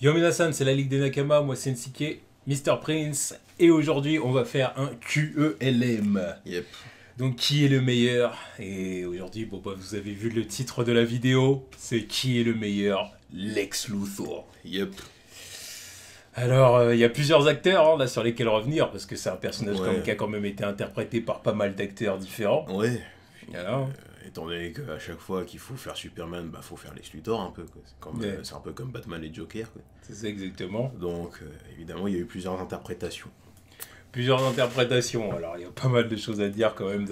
Yo Minasan, c'est la Ligue des Nakama, moi c'est Nsike, Mr. Prince, et aujourd'hui on va faire un QELM. Yep. Donc qui est le meilleur? Et aujourd'hui, bon bah vous avez vu le titre de la vidéo, c'est qui est le meilleur? Lex Luthor. Yep. Alors il y a plusieurs acteurs là sur lesquels revenir, parce que c'est un personnage Ouais. qui a quand même été interprété par pas mal d'acteurs différents. Ouais. Alors, Étant donné qu'à chaque fois qu'il faut faire Superman, bah faut faire Lex Luthor un peu, quoi. Ouais. C'est un peu comme Batman et Joker, quoi. c'est ça exactement. Donc évidemment il y a eu plusieurs interprétations. Plusieurs interprétations, alors il y a pas mal de choses à dire quand même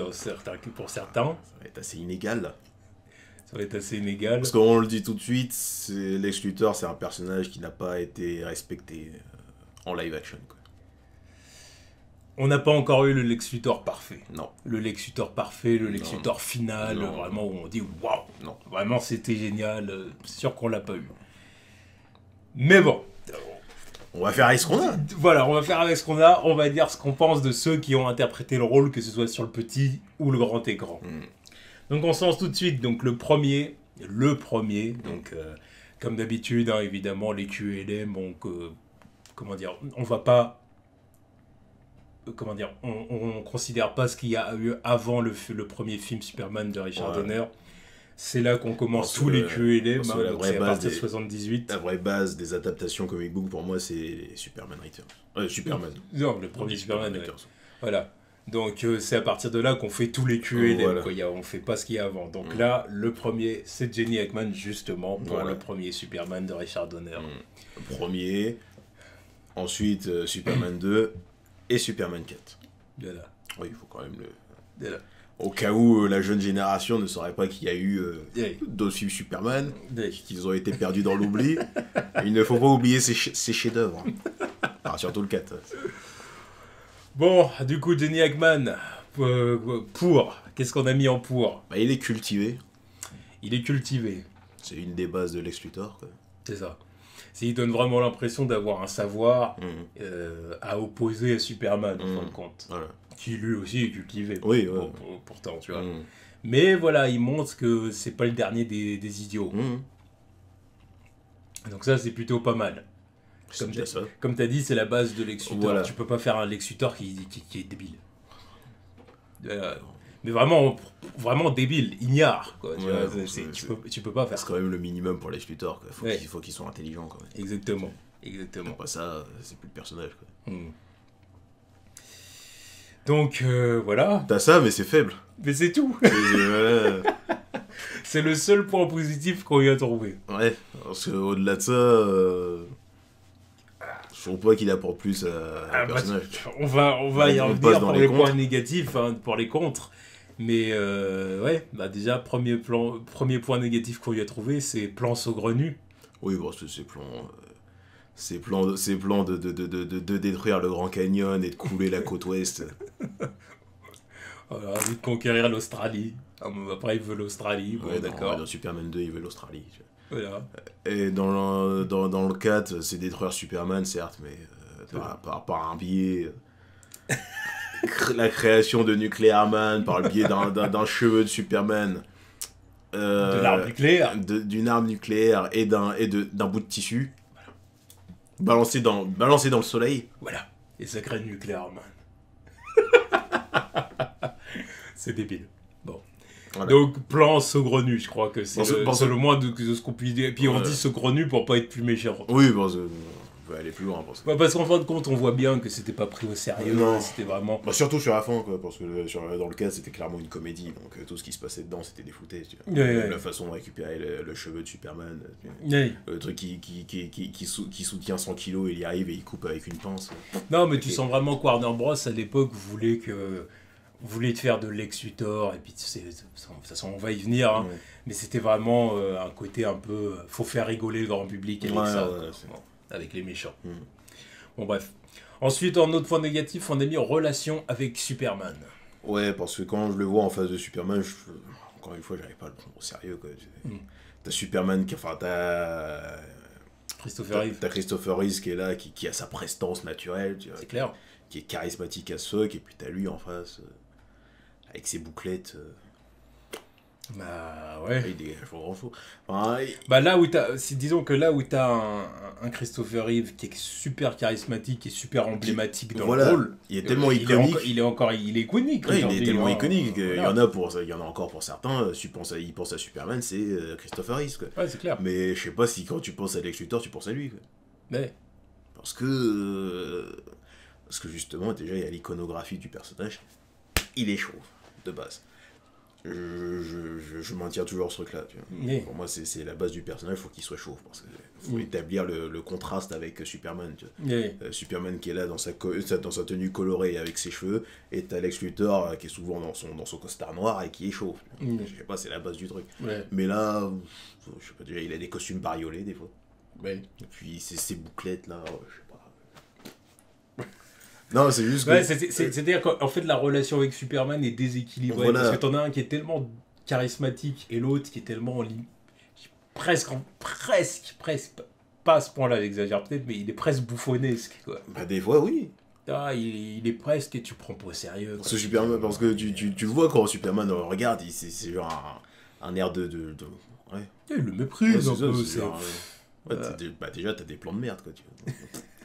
pour certains. Ça va être assez inégal là. Ça va être assez inégal. Parce qu'on le dit tout de suite, Lex Luthor c'est un personnage qui n'a pas été respecté en live action, quoi. On n'a pas encore eu le Lex Luthor parfait. Non. Le Lex Luthor parfait, le Lex Non. Luthor final, Non. vraiment où on dit waouh, Non. vraiment c'était génial. C'est sûr qu'on l'a pas eu. Mais bon, On va faire avec ce qu'on a. voilà, on va faire avec ce qu'on a. On va dire ce qu'on pense de ceux qui ont interprété le rôle, que ce soit sur le petit ou le grand écran. Donc on se lance tout de suite. Donc le premier, donc comme d'habitude, hein, évidemment les QLM, donc comment dire, on va pas. Comment dire, on considère pas ce qu'il y a eu avant le premier film Superman de Richard Ouais. Donner. C'est là qu'on commence Parce tous que- les QLM, parce que hein, la donc vraie c'est à base partir de des- 78. La vraie base des adaptations comic book pour moi c'est Superman Returns. Superman. Non, le premier Superman, ouais. Returns. Voilà. Donc c'est à partir de là qu'on fait tous les QLM, Voilà. quoi. On fait pas ce qu'il y a avant. Donc là, le premier, c'est Jenny Hackman, justement, pour Voilà. le premier Superman de Richard Donner. Le premier, ensuite Superman 2 et Superman 4. Voilà. Oui, il faut quand même le... Voilà. Au cas où la jeune génération ne saurait pas qu'il y a eu Ouais. d'autres films Superman, Ouais. qu'ils ont été perdus dans l'oubli. Il ne faut pas oublier ces chefs-d'œuvre. Enfin, surtout le 4. Bon, du coup, Jenny Hackman, qu'est-ce qu'on a mis en pour? Bah, il est cultivé. Il est cultivé. C'est une des bases de Lex Luthor, quoi. C'est ça. Il donne vraiment l'impression d'avoir un savoir à opposer à Superman, en fin de compte. Voilà. Qui lui aussi est cultivé. Oui, ouais. Bon, pourtant, tu vois. Mm. Mais voilà, il montre que c'est pas le dernier des idiots. Mm. Donc ça, c'est plutôt pas mal. C'est déjà ça. Comme tu as dit, c'est la base de Lex Luthor. Voilà. Tu peux pas faire un Lex Luthor qui est débile. Mais vraiment, vraiment débile, ignare. Quoi, tu, Ouais, vois, tu peux pas faire C'est ça. quand même le minimum pour Lex Luthor, quoi. Ouais. Faut qu'ils soient intelligents, quand même. Exactement. Exactement. Pas ça, c'est plus le personnage, quoi. Hmm. Donc voilà. T'as ça, mais c'est faible. Mais c'est tout. Voilà. C'est le seul point positif qu'on y a trouvé. Ouais, parce qu'au-delà de ça, je trouve pas qu'il apporte plus à le personnage. On va y On revenir passe dans pour les les contres. points négatifs, hein, pour les contres. Mais ouais, bah déjà, premier point négatif qu'on y a trouvé, c'est plan saugrenu. Oui, bon, ces plans de détruire le Grand Canyon et de couler la côte ouest. Voilà, envie de conquérir l'Australie. Ah, bon, après, il veut l'Australie, bon, Ouais, d'accord. dans Superman 2, il veut l'Australie. Tu vois. Voilà. Et dans le 4, c'est détruire Superman, certes, mais par un biais... la création de Nuclear Man, par le biais d'un cheveu de Superman. De l'arme nucléaire. D'une arme nucléaire et d'un bout de tissu. Balancé dans le soleil. Voilà. Et ça crée le nucléaire, man. C'est débile. Bon. Voilà. Donc, plan saugrenu, je crois que c'est Bon, le moins de ce qu'on puisse dire. Et puis, on Ouais. dit saugrenu pour pas être plus méchant. Oui, bon, on peut aller plus loin. Parce qu'en fin de compte, on voit bien que c'était pas pris au sérieux. Non. C'était vraiment... Bah, surtout sur la fin, quoi, parce que dans le cas, c'était clairement une comédie, donc tout ce qui se passait dedans, c'était des foutaises. Tu vois. Ouais. La façon de récupérer le cheveu de Superman, Ouais. le truc qui soutient 100 kilos, il y arrive et il coupe avec une pince. Non, mais tu sens vraiment que Warner Bros, à l'époque, voulait te faire de Lex Luthor, et puis de toute façon, on va y venir, hein. Ouais. Mais c'était vraiment un côté un peu... faut faire rigoler le grand public avec Ouais, ça, ouais, quoi. c'est- Bon, avec les méchants. Mm. Bon, bref. Ensuite, en autre point négatif, on a mis relation avec Superman. Ouais, parce que quand je le vois en face de Superman, encore une fois, j'arrive pas à le prendre au sérieux, quoi. T'as Superman Christopher Reeve, t'as Christopher Reeve qui est là, qui a sa prestance naturelle, tu vois, c'est clair. qui est charismatique as fuck, et puis t'as lui en face, avec ses bouclettes. Bah ouais. Il dégage pas grand-chose. Enfin, Bah là où disons que là où t'as un Christopher Reeve qui est super charismatique et super emblématique dans le rôle, il est tellement iconique. Il est iconique. Ouais, il est tellement iconique qu'il y en a encore pour certains, ils pensent à Superman, c'est Christopher Reeve, quoi. Ouais, c'est clair. Mais je sais pas si quand tu penses à Lex Luthor, tu penses à lui, quoi. Ouais. Parce que justement, déjà, il y a l'iconographie du personnage. Il est chauve, de base. Je maintiens toujours ce truc-là, tu vois. Oui. Pour moi, c'est la base du personnage, il faut qu'il soit chauve. Parce qu'il faut établir le contraste avec Superman, tu vois. Oui. Superman qui est là dans sa tenue colorée avec ses cheveux, et t'as Lex Luthor qui est souvent dans son costard noir et qui est chauve. Je sais pas, c'est la base du truc. Ouais. Mais là, je sais pas, déjà, il a des costumes bariolés, des fois. Ouais. Et puis, ces bouclettes, là, je sais pas. Non, c'est juste que... Ouais, c'est-à-dire qu'en fait, la relation avec Superman est déséquilibrée. Voilà. Parce que t'en as un qui est tellement charismatique et l'autre qui est tellement... presque, pas à ce point-là, j'exagère peut-être, mais il est presque bouffonnesque, quoi. Bah, des fois, oui. Ah, il est presque et tu prends pas au sérieux. Quoi. Ce Superman, parce que tu vois quand Superman regarde, c'est genre un air de... Ouais. Il le méprise un peu. C'est genre, déjà, t'as des plans de merde, quoi. Tu vois.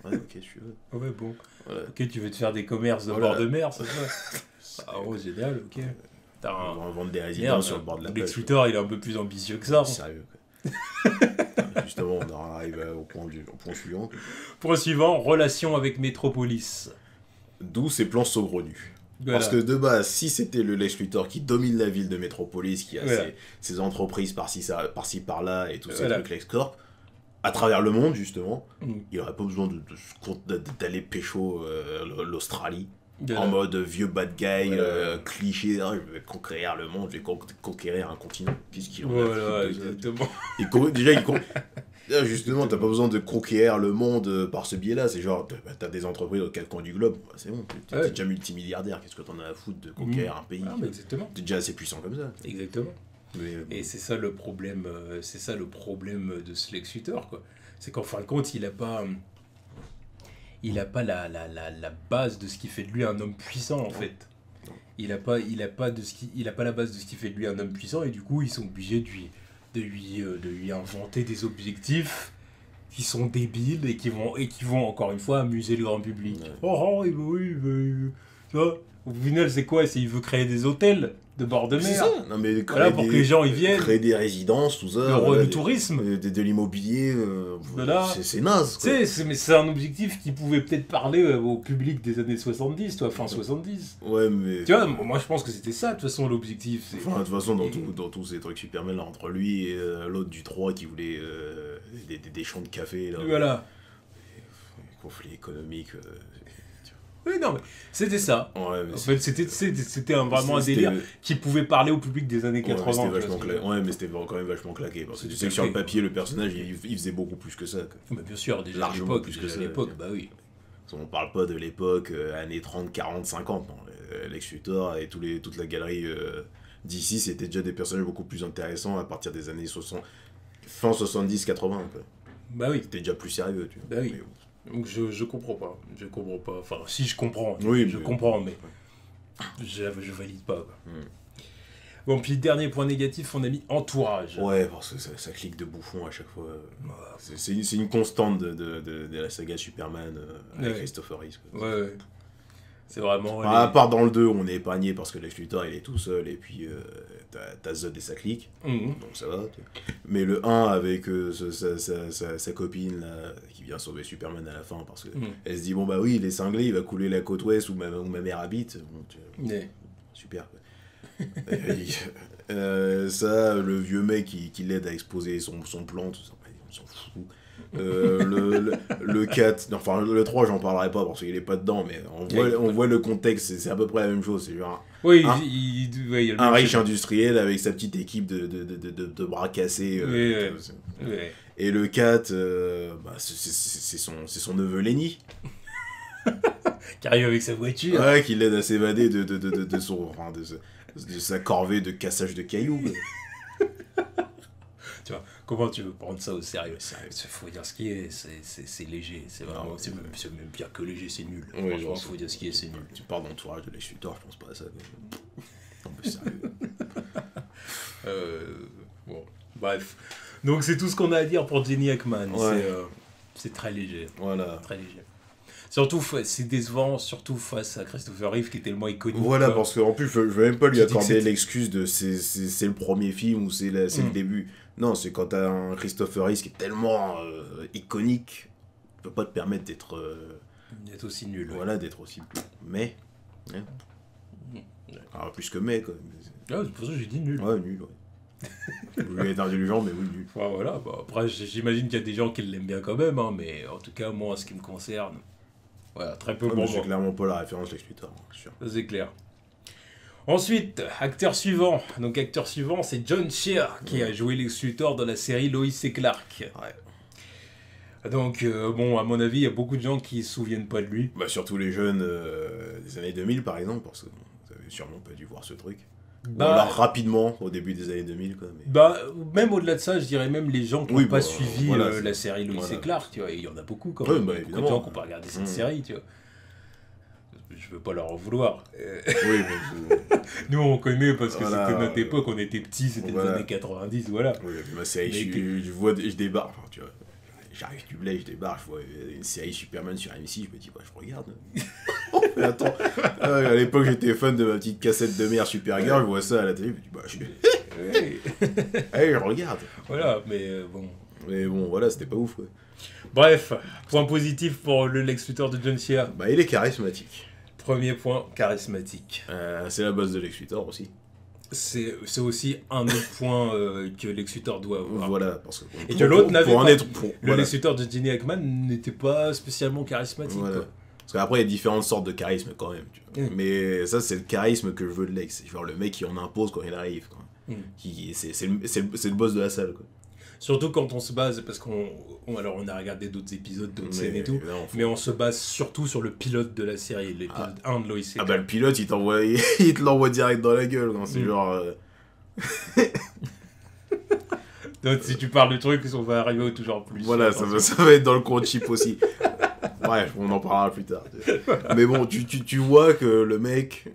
Ouais, ok, je suis heureux. Ouais, bon. Voilà. Ok, tu veux te faire des commerces de bord de mer, c'est ça. Ah, oh, génial, ok. On va vendre des résidences sur le bord de la plage. Lex Luthor, il est un peu plus ambitieux que ça. Sérieux, quoi. Justement, on arrive au point suivant. Point suivant, relation avec Metropolis. D'où ces plans saugrenus. Voilà. Parce que de base, si c'était le Lex Luthor qui domine la ville de Metropolis, qui a voilà. ses entreprises par-ci par-là et tous ces trucs LexCorp, à travers le monde justement, il n'aurait pas besoin d'aller pécho l'Australie. En mode vieux bad guy, cliché, je vais conquérir le monde, je vais conquérir un continent. Qu'est-ce qu'il en a voilà, exactement. Justement, t'as pas besoin de conquérir le monde par ce biais-là. C'est genre, t'as des entreprises aux quatre coins du globe, bah, c'est bon, t'es déjà multimilliardaire. Qu'est-ce que t'en as à foutre de conquérir un pays? Exactement. T'es déjà assez puissant comme ça. Exactement. Et c'est ça le problème, de ce Lex Luthor, quoi. C'est qu'en fin de compte, il a pas la base de ce qui fait de lui un homme puissant, en fait. Il a pas la base de ce qui fait de lui un homme puissant, et du coup, ils sont obligés de lui inventer des objectifs qui sont débiles et qui vont encore une fois amuser le grand public. Ouais. Tu vois, au final, c'est quoi? Il veut créer des hôtels de bord de mer. C'est ça. Non, mais voilà, pour que les gens y viennent. Créer des résidences, tout ça. Le roi du tourisme. De l'immobilier. Voilà. C'est naze. Mais c'est un objectif qui pouvait peut-être parler au public des années 70, fin 70. Ouais, mais... Tu vois, moi je pense que c'était ça, de toute façon, l'objectif. Enfin, de toute façon, dans tous ces trucs Superman, là, entre lui et l'autre du 3 qui voulait des champs de café, là. Voilà. Conflit économique... Oui, non, mais c'était ça. Ouais, mais en fait, c'était vraiment un délire qui pouvait parler au public des années 80. Ouais, mais c'était quand même vachement claqué. Parce que tu sais que sur le papier, le personnage, il faisait beaucoup plus que ça. Bah, bien sûr, déjà largement plus que ça. À l'époque, bah oui. On parle pas de l'époque, années 30, 40, 50. Non. Lex Luthor et toute la galerie d'ici, c'était déjà des personnages beaucoup plus intéressants à partir des années 60, fin 70, 80. Quoi. Bah oui. C'était déjà plus sérieux, tu vois. Bah oui. Mais, donc je comprends pas. Enfin, si je comprends. Oui, comprends, mais je valide pas. Bon, puis dernier point négatif, on a mis entourage. Ouais, parce que ça clique de bouffon à chaque fois. C'est une constante de la saga Superman avec Christopher Reeve. Ouais. C'est vraiment... À part dans le 2, on est épargné parce que Lex Luthor, il est tout seul, et puis t'as Zod et sa clique, donc ça va. Mais le 1, avec sa copine, là, qui vient sauver Superman à la fin, parce que elle se dit, bon bah oui, il est cinglé, il va couler la côte ouest où ma mère habite. Bon, super. Ça, le vieux mec qui l'aide à exposer son plan, tout ça, on s'en fout. Le 4, enfin le 3 j'en parlerai pas parce qu'il est pas dedans, mais on voit le contexte, c'est à peu près la même chose, c'est genre un riche industriel avec sa petite équipe de bras cassés, et le 4 c'est son neveu Lenny qui arrive avec sa voiture, qui l'aide à s'évader de sa corvée de cassage de cailloux. Tu vois, comment tu veux prendre ça au sérieux? Il faut dire ce qui est, c'est léger, c'est vraiment, c'est même pire que léger, c'est nul. Ouais, franchement, faut dire ce qui est, c'est nul. Tu parles d'entourage de Lex Luthor, je pense pas à ça. Non, mais sérieux. Bon, bref. Donc c'est tout ce qu'on a à dire pour Jenny Hackman. Ouais. C'est très léger. Voilà. Très léger. Surtout, c'est décevant, surtout face à Christopher Reeve qui est tellement iconique. Voilà, parce qu'en plus, je vais même pas lui Tu dis que accorder c'était- l'excuse de c'est le premier film ou c'est le début. Non, c'est quand t'as un Christopher Reeve qui est tellement iconique, tu peux pas te permettre d'être Il est aussi nul. voilà, d'être aussi mais hein. Alors plus que mais quoi. Ah, c'est pour ça que j'ai dit nul. Ouais, nul, ouais. Je voulais être indulgent, mais oui, nul. Enfin, voilà, bah, après j'imagine qu'il y a des gens qui l'aiment bien quand même, hein, mais en tout cas, moi, en ce qui me concerne, voilà, très peu Ouais, pour mais c'est moi. clairement pas la référence Lex Luthor, c'est sûr. Ça, c'est clair. Ensuite, acteur suivant. Donc, acteur suivant, c'est John Shear, qui a joué Lex Luthor dans la série Lois et Clark. Ouais. Donc, bon, à mon avis, il y a beaucoup de gens qui se souviennent pas de lui. Bah, surtout les jeunes des années 2000, par exemple, parce que bon, vous avez sûrement pas dû voir ce truc. Ou alors rapidement, au début des années 2000, quoi. Mais... Bah, même au-delà de ça, je dirais même les gens qui n'ont Oui, pas bah, suivi voilà, la série Lois voilà. et Clark, tu vois, il y en a beaucoup quand Ouais, même. bah, Beaucoup de évidemment. gens qui n'ont pas regardé cette série, tu vois. Je veux pas leur en vouloir. Oui, mais Nous, on connaît parce que Voilà. c'était notre époque, on était petits, c'était Voilà. les années 90, voilà. oui, ma série, Mais je débarque, enfin, tu vois. J'arrive du blé, je débarque, je vois une série Superman sur MC, je me dis, bah, je regarde. Oh, mais attends, à l'époque, j'étais fan de ma petite cassette de mère Supergirl, je vois ça à la télé, je me dis, bah, Oui. allez, je regarde. Voilà, mais bon. Mais bon, voilà, c'était pas ouf, quoi. Bref, point positif pour le Lex Luthor de John Shear. Bah, il est charismatique. Premier point, charismatique. C'est la base de Lex Luthor aussi. C'est aussi un autre point que Lex Luthor doit avoir. Voilà, parce que... Et que l'autre n'avait pour en pas. être... Le voilà. Lex Luthor de Jenny Hackman n'était pas spécialement charismatique. Voilà. Quoi. Parce qu'après, il y a différentes sortes de charisme quand même. Tu vois. Mm. Mais ça, c'est le charisme que je veux de Lex. C'est genre le mec qui en impose quand il arrive. Quoi. Mm. C'est le boss de la salle. Quoi. Surtout quand on se base, parce alors on a regardé d'autres épisodes, d'autres scènes et tout, non, mais on se base surtout sur le pilote de la série, l'épisode 1 de Lois et Ah Clark. bah le pilote, il te l'envoie direct dans la gueule. Quand c'est genre... Donc si tu parles de trucs, on va arriver au toujours plus. Voilà, ça va être dans le compte chip aussi. Bref, on en parlera plus tard. Mais bon, tu vois que le mec...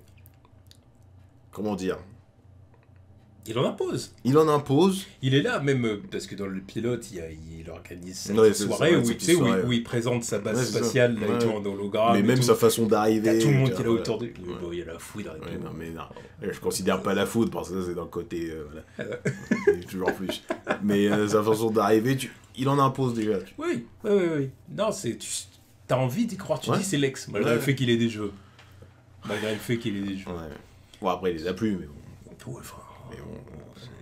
Comment dire? Il en impose. Il en impose. Il est là, même parce que dans le pilote, il organise cette Ouais, c'est soirée, ça, où, cette tu sais, soirée. où il présente sa base Ouais, c'est ça. spatiale là, et Ouais. tout en hologramme. Mais et même tout. sa façon d'arriver. T'as tout le monde tu qui est là vois, autour de ouais. lui. Bon, il y a la foudre et Ouais, tout. non, mais non. Je considère pas la foudre parce que ça, c'est dans le côté. Voilà. C'est toujours plus. Mais sa façon d'arriver, il en impose déjà. Oui. Non, t'as envie d'y croire. Tu Ouais. dis c'est Lex, malgré Ouais. le fait qu'il ait des jeux. Malgré le fait qu'il ait des jeux. Ouais. Bon, après, il les a plus, mais bon. Ouais, enfin, Mais bon.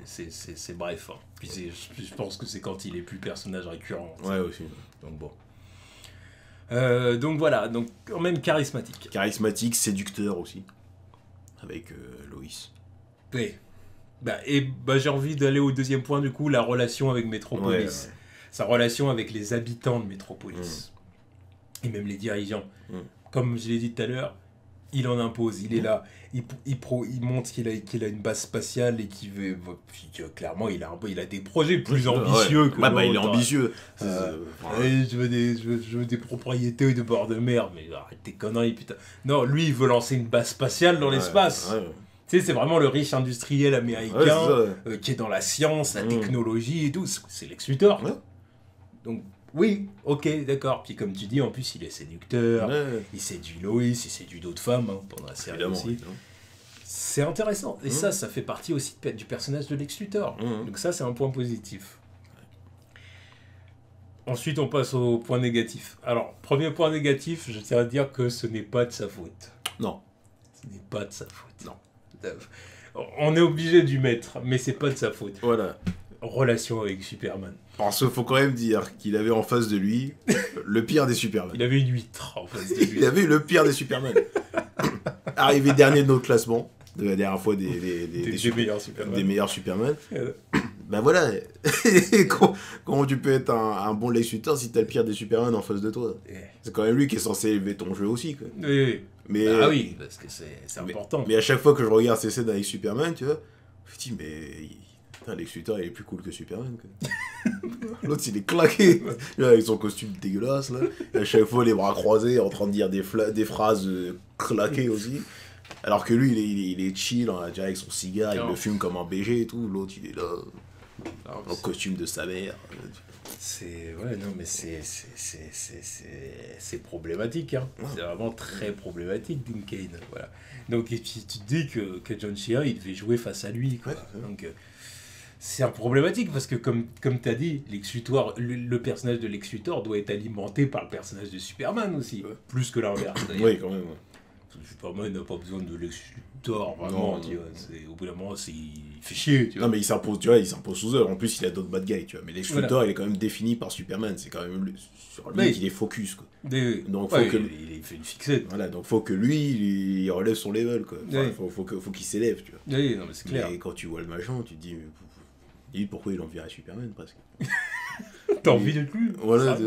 c'est bref. Hein. Puis je pense que c'est quand il est plus personnage récurrent. Ouais, aussi. Donc bon. Donc voilà, donc quand même charismatique. Charismatique, séducteur aussi. Avec Loïs. Oui. J'ai envie d'aller au deuxième point du coup, la relation avec Metropolis. Ouais. Sa relation avec les habitants de Metropolis. Et même les dirigeants. Comme je l'ai dit tout à l'heure, il en impose, il est là, il montre qu'il a une base spatiale et qu'il veut, clairement il a des projets plus ambitieux que bah, il est l'autre. ambitieux. Je veux des propriétés de bord de mer, mais arrête tes conneries, putain. Non, lui, il veut lancer une base spatiale dans l'espace. Ouais. Tu sais, c'est vraiment le riche industriel américain Ouais, c'est ça. qui est dans la science, la technologie et tout. C'est Lex Luthor. Ouais. Donc, oui, ok, d'accord. Puis comme tu dis, en plus, il est séducteur. Ouais. Il séduit Lois, il séduit d'autres femmes pendant la série Évidemment. aussi. C'est intéressant. Et ça fait partie aussi du personnage de Lex Luthor. Donc ça, c'est un point positif. Ensuite, on passe au point négatif. Alors, premier point négatif, je tiens à dire que ce n'est pas de sa faute. Non. Ce n'est pas de sa faute. Non. On est obligé d'y mettre, mais c'est pas de sa faute. Voilà. Relation avec Superman. Parce qu'il faut quand même dire qu'il avait en face de lui le pire des Superman. Il avait une huître en face de lui. Il avait le pire des Superman. Arrivé dernier de notre classement, de la dernière fois des meilleurs Superman. Des meilleurs Superman. Ben voilà. Comment tu peux être un bon Lex Luthor si t'as le pire des Superman en face de toi? C'est quand même lui qui est censé élever ton jeu aussi, quoi. Oui. Mais, Ah oui, parce que c'est important. Mais à chaque fois que je regarde ces scènes avec Superman, tu vois, je me dis, mais putain, Lex Luthor, il est plus cool que Superman, quoi. L'autre, il est claqué. Avec son costume dégueulasse, là. Et à chaque fois, les bras croisés, en train de dire des phrases claquées aussi. Alors que lui, il est chill, hein, déjà avec son cigare, il Non. le fume comme un BG et tout. L'autre, il est là, Non, en costume de sa mère. c'est ouais non mais c'est problématique hein. Ouais. C'est vraiment très problématique Dean Cain, voilà. Donc et puis tu te dis que John Cena il devait jouer face à lui quoi. Ouais, c'est ça. Donc c'est un problématique parce que comme tu as dit Lex Luthor, le personnage de Lex Luthor doit être alimenté par le personnage de Superman aussi, Ouais. plus que l'inverse d'ailleurs. Oui, quand même. Ouais. Superman n'a pas besoin de Lex Luthor vraiment, Non, tu non. vois, au bout d'un moment il fait chier, tu vois. Non, mais il s'impose, tu vois, il s'impose sous eux. En plus, il a d'autres bad guys, tu vois. Mais Lex Voilà. Luthor, il est quand même défini par Superman. C'est quand même sur lui Oui. qu'il est focus, quoi. Donc, Ouais, faut que- il fait une fixette. Voilà, donc faut que lui, il relève son level, quoi. Enfin, Oui. faut qu'il s'élève, tu vois. Oui, non mais c'est clair. Et quand tu vois le machin, tu te dis, pourquoi il envierait Superman, presque. T'as envie d'être lui? Voilà, Ça.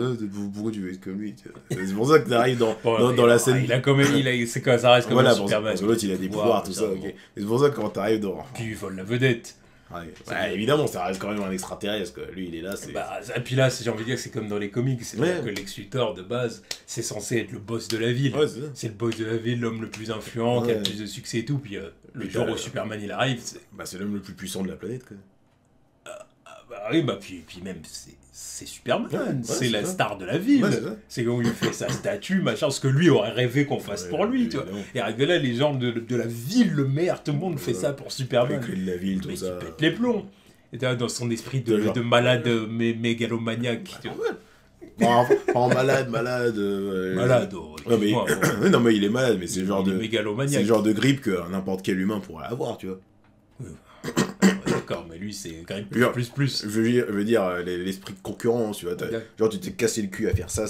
pourquoi tu veux être comme lui, tu vois. C'est pour ça que t'arrives Bon, dans la scène. Il a quand même, c'est quand ça reste comme Voilà, un Superman. parce que l'autre, il a des pouvoirs, tout ça, ok. Et c'est pour ça que quand t'arrives dans... Puis il vole la vedette. Ouais, évidemment, ça reste quand même un extraterrestre, quoi. Lui, il est là, c'est... Bah, et puis là, j'ai envie de dire que c'est comme dans les comics. C'est-à-dire Ouais. que Lex Luthor, de base, c'est censé être le boss de la ville. Ouais, c'est ça. C'est le boss de la ville, l'homme le plus influent, qui a le Ouais. plus de succès et tout. Puis le Puis jour t'as- où Superman il arrive, c'est... Bah, c'est l'homme le plus puissant de la planète, quoi. Bah oui, bah puis même, c'est Superman. Ouais, c'est c'est la ça. star de la ville. Ouais, c'est ça. C'est quand on lui fait sa statue, machin, ce que lui aurait rêvé qu'on fasse Ouais, pour lui, tu vois. évidemment. Et avec là, les gens de la ville, le maire, tout le monde fait Ouais. ça pour Superman. Les clés de la ville, tout Mais ça. qui pète les plombs. Et t'as dans son esprit de, Genre. de malade mégalomaniaque. tu vois. En malade. Malade, Ouais, mais... excuse-moi, bon. Oui, non, mais il est malade, mais c'est le genre Il est de... mégalomaniaque. C'est le genre de grippe que n'importe quel humain pourrait avoir, tu vois. Ouais, d'accord, mais lui, c'est quand même Genre, plus. Je veux dire, l'esprit de concurrence, tu vois. Ouais. Genre, tu t'es cassé le cul à faire ça.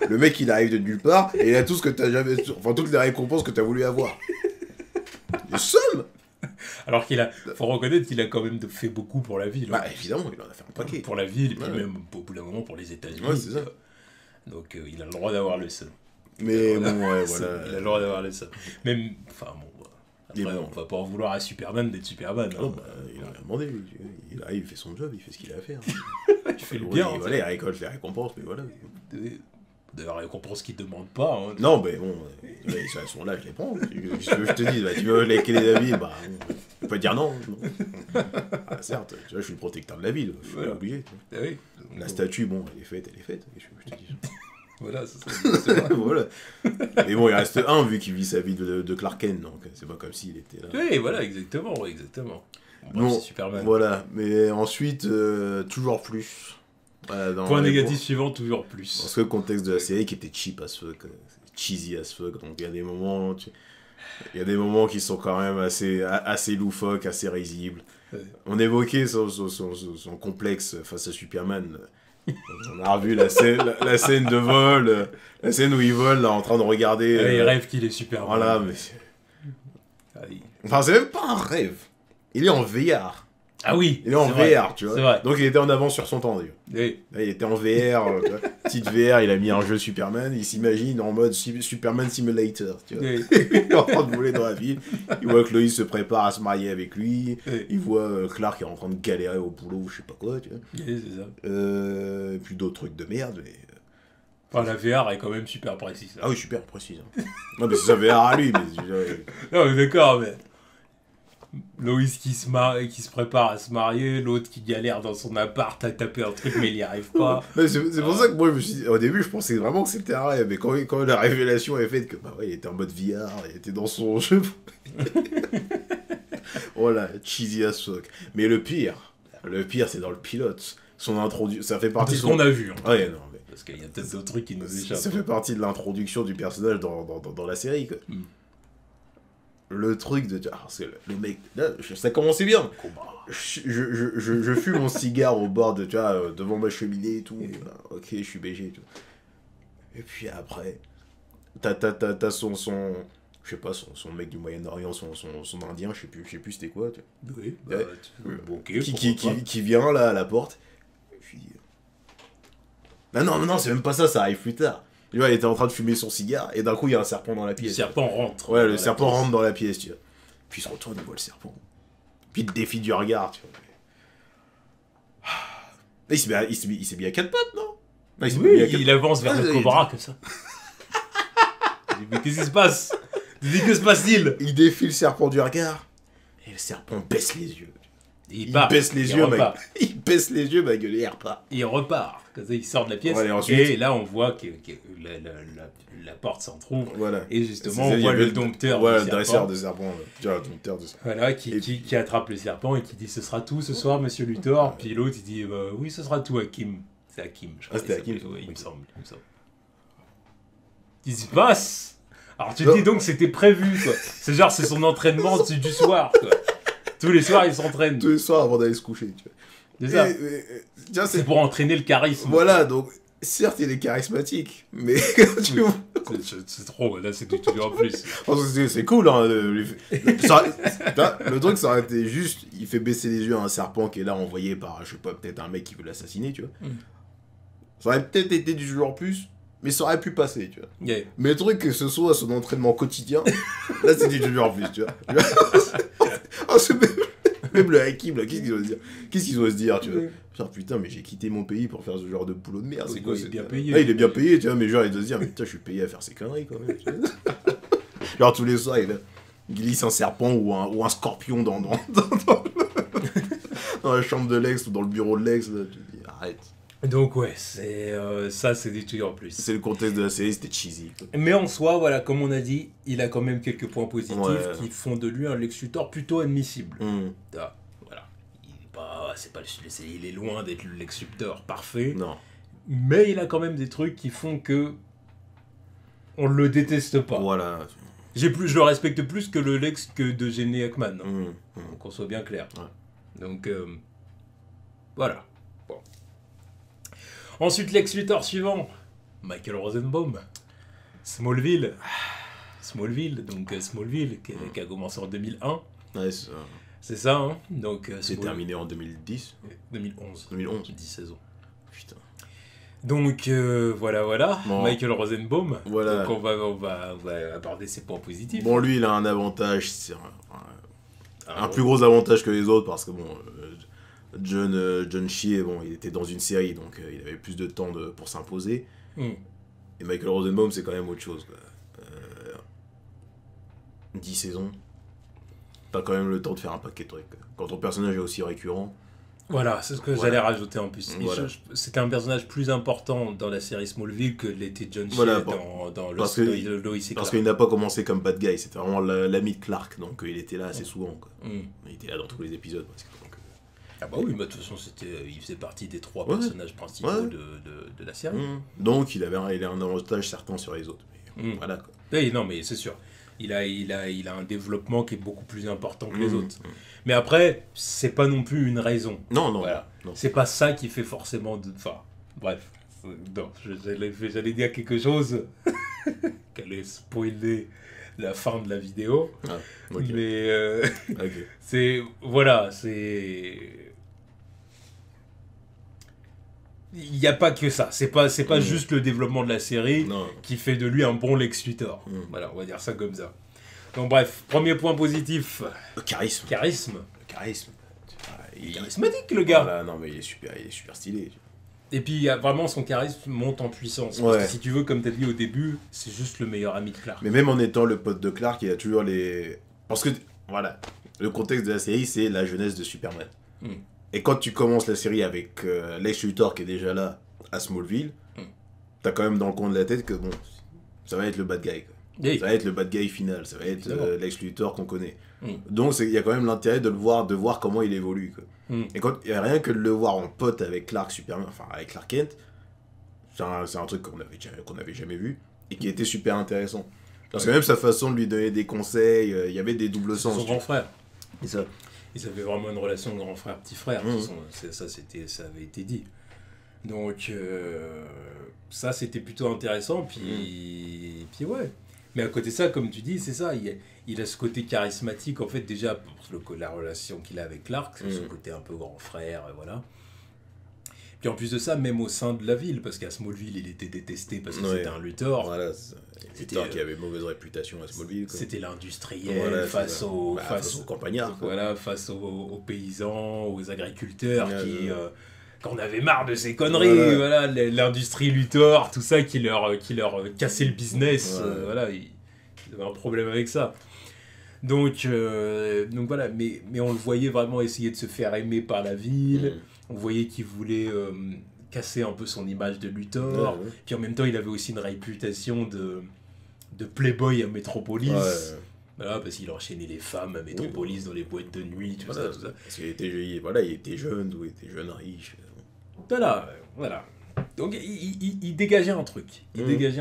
Le mec, il arrive de nulle part et il a tout ce que t'as jamais. Enfin, toutes les récompenses que t'as voulu avoir. Le seum. Alors faut reconnaître qu'il a quand même fait beaucoup pour la ville. Bah, hein. évidemment, il en a fait un paquet. Pour la ville, et puis Ouais. même au bout d'un moment pour les États-Unis. Ouais, c'est ça. Donc il a le droit d'avoir le seum. Mais Voilà. bon, ouais, Il a voilà. le droit d'avoir le seum. Même, enfin bon. Et Après, bon. on va pas en vouloir à Superman d'être Superman. Non, hein. bah, il a rien demandé, lui. Il arrive, il fait son job, il fait ce qu'il a à faire. Tu fais le Oui, bien. hein, voilà, il récolte les récompenses, mais voilà. D'ailleurs, récompense qu'il demande pas. Hein. Non, mais bon, elles sont là, je les prends. Qu'est-ce que je te dis, bah, tu veux les clés de la ville, bah, je peux pas dire non. Ah, certes, tu vois, je suis le protecteur de la ville, je suis Voilà. pas obligé. Tu vois. Ah oui. La statue, bon, elle est faite. Qu'est-ce que je te dis Voilà, c'est vrai. Voilà. Mais bon, il reste un, vu qu'il vit sa vie de Clark Kent, donc c'est pas comme s'il était là. Oui, voilà, exactement. Bon, Bon, c'est Superman. voilà, mais ensuite, toujours plus. Voilà, Point négatif suivant, toujours Dans plus. ce contexte de la série qui était cheap as fuck, cheesy as fuck, donc il y a des moments, il y a des moments qui sont quand même assez loufoques, assez risibles. Ouais. On évoquait son complexe face à Superman. On a revu la scène de vol, la scène où il vole là, en train de regarder. Il rêve qu'il est Superman. Voilà, mais Ah, enfin c'est même pas un rêve. Il est en VR. Ah oui. Il est en c'est vrai. VR, tu vois. C'est vrai. Donc il était en avance sur son temps, tu vois. Oui. Là, il était en VR, tu vois. Petite VR, il a mis un jeu Superman, il s'imagine en mode Superman Simulator, tu vois. Oui. Il est en train de voler dans la ville, il voit que Loïs se prépare à se marier avec lui, Oui. il voit Clark qui est en train de galérer au boulot, je sais pas quoi, tu vois. Oui, c'est ça. Et puis d'autres trucs de merde, mais... Enfin, la VR est quand même super précise. Ah oui, super précis. Hein. Non, mais c'est sa VR à lui, mais... Non, mais d'accord, mais. Loïs qui se prépare à se marier, l'autre qui galère dans son appart à taper un truc mais il n'y arrive pas. Mais c'est pour ça que moi, je me suis dit, au début, je pensais vraiment que c'était un rêve, mais quand la révélation est faite que, bah ouais, il était en mode VR, il était dans son jeu... Voilà, cheesy as fuck. Mais le pire, c'est dans le pilote. Son introduction, ça fait partie C'est ce de son... qu'on a vu. hein. Ouais, non, mais... Parce qu'il y a peut-être d'autres trucs qui nous échappent. Ça fait partie de l'introduction du personnage dans la série, quoi. Mm. Le truc de... Ah, c'est le mec... Là, ça commençait bien. Combat. Je fume mon cigare au bord de... Tu vois, devant ma cheminée et tout. Ok, je suis BG, tu vois. Et puis après... T'as son... Je sais pas, son mec du Moyen-Orient, son indien, je sais plus c'était quoi, tu vois. Oui, Ouais. bon, ok. Qui vient là à la porte. Et puis... Non, c'est même pas ça, ça arrive plus tard. Tu vois, il était en train de fumer son cigare, et d'un coup, il y a un serpent dans la Le pièce. serpent rentre. Ouais, dans le la serpent pièce. rentre dans la pièce, tu vois. Puis il se retourne, il voit le serpent. Puis il te défie du regard, tu vois. Là, il s'est mis à quatre pattes, non? Là, il s'est mis à Oui, quatre- il avance vers Ah, le il- cobra comme ça. Mais qu'est-ce qui se passe? Il dit, que se passe-t-il? Il défie le serpent du regard. Et le serpent baisse les yeux. Il baisse les yeux, il baisse les yeux, ma gueule, et il repart. Il repart. Comme ça, il sort de la pièce. Ouais, et là, on voit que la porte s'entrouvre. Voilà. Et justement, on voit le dompteur le dresseur de serpent. Tu vois, le dompteur de serpent. Voilà, qui attrape le serpent et qui dit, ce sera tout ce soir, monsieur Luthor. Puis l'autre, il dit, oui, ce sera tout, Hakim. C'est Hakim. C'était Hakim. Il me semble. Il se passe. Alors tu te dis donc c'était prévu, quoi. C'est genre, c'est son entraînement du soir, quoi. Tous les soirs, il s'entraîne. Tous les soirs avant d'aller se coucher, tu vois. C'est ça. C'est pour entraîner le charisme. Voilà, donc, certes, il est charismatique, mais tu vois... C'est trop, là, c'est du tout en plus. C'est cool, hein. Le truc, ça aurait été juste, il fait baisser les yeux à un serpent qui est là envoyé par, je sais pas, peut-être un mec qui veut l'assassiner, tu vois. Ça aurait peut-être été du genre plus... Mais ça aurait pu passer, tu vois. Yeah. Mais le truc que ce soit son entraînement quotidien, là c'est du genre plus, tu vois. Même le Hakim, là, qu'est-ce qu'ils doivent se dire? Qu'est-ce qu'ils doivent se dire, tu vois? Genre, putain, mais j'ai quitté mon pays pour faire ce genre de boulot de merde. C'est quoi, il est bien payé. Ah, il est bien payé, tu vois, mais genre, il doit se dire, mais putain, je suis payé à faire ces conneries, quand même. Tu vois. Genre, tous les soirs, il glisse un serpent ou un scorpion dans la chambre de Lex ou dans le bureau de Lex, là. Tu te dis, arrête. Donc ouais, ça c'est des trucs en plus. C'est le contexte de la série, c'était cheesy. Mais en soi, voilà, comme on a dit, il a quand même quelques points positifs qui font de lui un Lex Luthor plutôt admissible. Voilà, il est loin d'être le Lex Luthor parfait. Non. Mais il a quand même des trucs qui font que on le déteste pas. Voilà. Je le respecte plus que le Lex que de Jenny Hackman. Donc qu'on soit bien clair. Ouais. Donc voilà. Ensuite, Lex Luthor suivant, Michael Rosenbaum, Smallville, donc Smallville, qui a commencé en 2001. Ouais, c'est ça. C'est ça, hein. Donc, c'est terminé en 2010. 2011. 10 saisons. Putain. Donc, voilà. Bon. Michael Rosenbaum. Voilà. Donc, on va aborder ses points positifs. Bon, lui, il a un avantage, c'est un plus gros avantage que les autres, parce que, bon... John Shea, bon, il était dans une série, donc il avait plus de temps pour s'imposer. Et Michael Rosenbaum, c'est quand même autre chose, quoi. 10 saisons, t'as quand même le temps de faire un paquet de trucs. Quand ton personnage est aussi récurrent... Voilà, c'est ce que j'allais rajouter en plus. Voilà. C'était un personnage plus important dans la série Smallville que l'était John Shea dans Lois et Clark. Parce qu'il n'a pas commencé comme bad guy, c'était vraiment l'ami de Clark, donc il était là assez souvent, quoi. Il était là dans tous les épisodes, parce que... Ah bah oui, mais de toute façon, il faisait partie des 3 personnages principaux de la série. Donc, il a un avantage certain sur les autres. Mais voilà, quoi. Oui, non, mais c'est sûr. Il a un développement qui est beaucoup plus important que les autres. Mais après, c'est pas non plus une raison. Non. Voilà. Non. C'est pas ça qui fait forcément... Enfin, bref. Non, j'allais dire quelque chose qui allait spoiler la fin de la vidéo. Ah, okay. Mais okay. C'est... Voilà, c'est... Il n'y a pas que ça. C'est pas juste le développement de la série qui fait de lui un bon Lex Luthor. Voilà, on va dire ça comme ça. Donc bref, premier point positif. Le charisme. Il est charismatique, le gars. Voilà, non, mais il est super stylé. Et puis, vraiment, son charisme monte en puissance. Parce que si tu veux, comme tu as dit au début, c'est juste le meilleur ami de Clark. Mais même en étant le pote de Clark, il y a toujours les... Parce que, voilà, le contexte de la série, c'est la jeunesse de Superman. Et quand tu commences la série avec Lex Luthor qui est déjà là à Smallville, t'as quand même dans le coin de la tête que bon, ça va être le bad guy. Oui. Ça va être le bad guy final, ça va être Lex Luthor qu'on connaît. Donc il y a quand même l'intérêt de voir comment il évolue. Quoi. Et quand il y a rien que de le voir en pote avec Clark Superman, enfin avec Clark Kent, c'est un truc qu'on avait jamais vu et qui était super intéressant. Parce que même sa façon de lui donner des conseils, il y avait des doubles sens. Son grand frère. Et ça. Ils avaient vraiment une relation de grand frère, petit frère. Ça avait été dit. Donc, ça, c'était plutôt intéressant. Puis ouais. Mais à côté de ça, comme tu dis, c'est ça. Il a ce côté charismatique, en fait, déjà, pour la relation qu'il a avec Clark. Ce côté un peu grand frère, voilà. Puis en plus de ça, même au sein de la ville, parce qu'à Smallville, il était détesté parce que c'était un Luthor. Voilà, c'était qui avait mauvaise réputation à Smallville. Quoi. C'était l'industriel face aux campagnards. Voilà, face aux paysans, aux agriculteurs qu'on avait marre de ces conneries. Voilà, l'industrie Luthor, tout ça qui leur cassait le business. Voilà, il Ils avaient un problème avec ça. Donc voilà, mais on le voyait vraiment essayer de se faire aimer par la ville. On voyait qu'il voulait casser un peu son image de lutteur. Puis en même temps, il avait aussi une réputation de playboy à Metropolis. Voilà, parce qu'il enchaînait les femmes à Metropolis dans les boîtes de nuit, tout ça. Parce qu'il était, il était jeune, ou il était jeune riche. Voilà. Donc il dégageait un truc. Il dégageait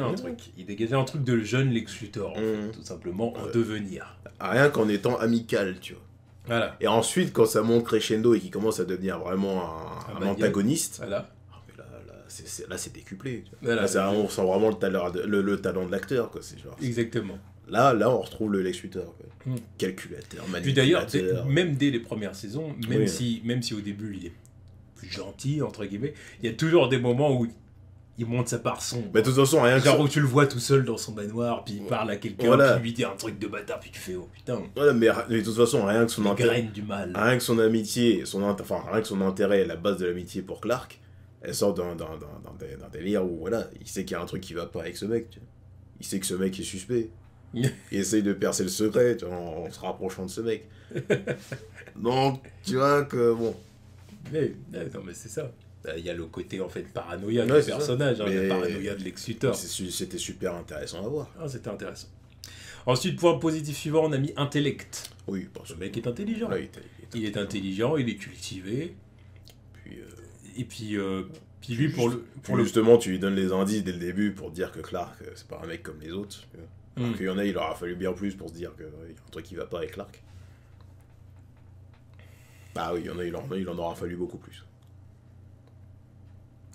un truc de jeune Lex Luthor, en fait, tout simplement, en devenir. Rien qu'en étant amical, tu vois. Voilà. Et ensuite, quand ça monte crescendo et qu'il commence à devenir vraiment un antagoniste, voilà. Là, c'est décuplé. Voilà, là, on sent vraiment le talent de l'acteur, quoi. C'est genre, exactement. Là, on retrouve le Lex Luthor. Calculateur, manipulateur. Puis d'ailleurs, même dès les premières saisons, même si au début il est plus gentil, entre guillemets, il y a toujours des moments où il monte sa part sombre. Mais de toute façon, rien que genre où tu le vois tout seul dans son manoir, puis il parle à quelqu'un, puis lui dit un truc de bâtard, puis tu fais oh putain. Voilà, mais de toute façon, rien que son intérêt. Du mal. Rien que son amitié, rien que son intérêt, la base de l'amitié pour Clark, elle sort d'un délire où voilà, il sait qu'il y a un truc qui va pas avec ce mec. Tu vois. Il sait que ce mec est suspect. Il essaye de percer le secret, tu vois, en se rapprochant de ce mec. Donc, tu vois que bon. Non, mais c'est ça. Il y a le côté en fait paranoïa du personnage, la paranoïa de Lex Luthor. C'était super intéressant à voir. C'était intéressant. Ensuite, point positif suivant, on a mis intellect. Oui, parce le mec est intelligent. Là, il est intelligent, il est cultivé. Puis lui, justement, tu lui donnes les indices dès le début pour dire que Clark, c'est pas un mec comme les autres. Alors qu'il y en a, il aura fallu bien plus pour se dire qu'il y a un truc qui va pas avec Clark. Bah oui, il en aura fallu beaucoup plus.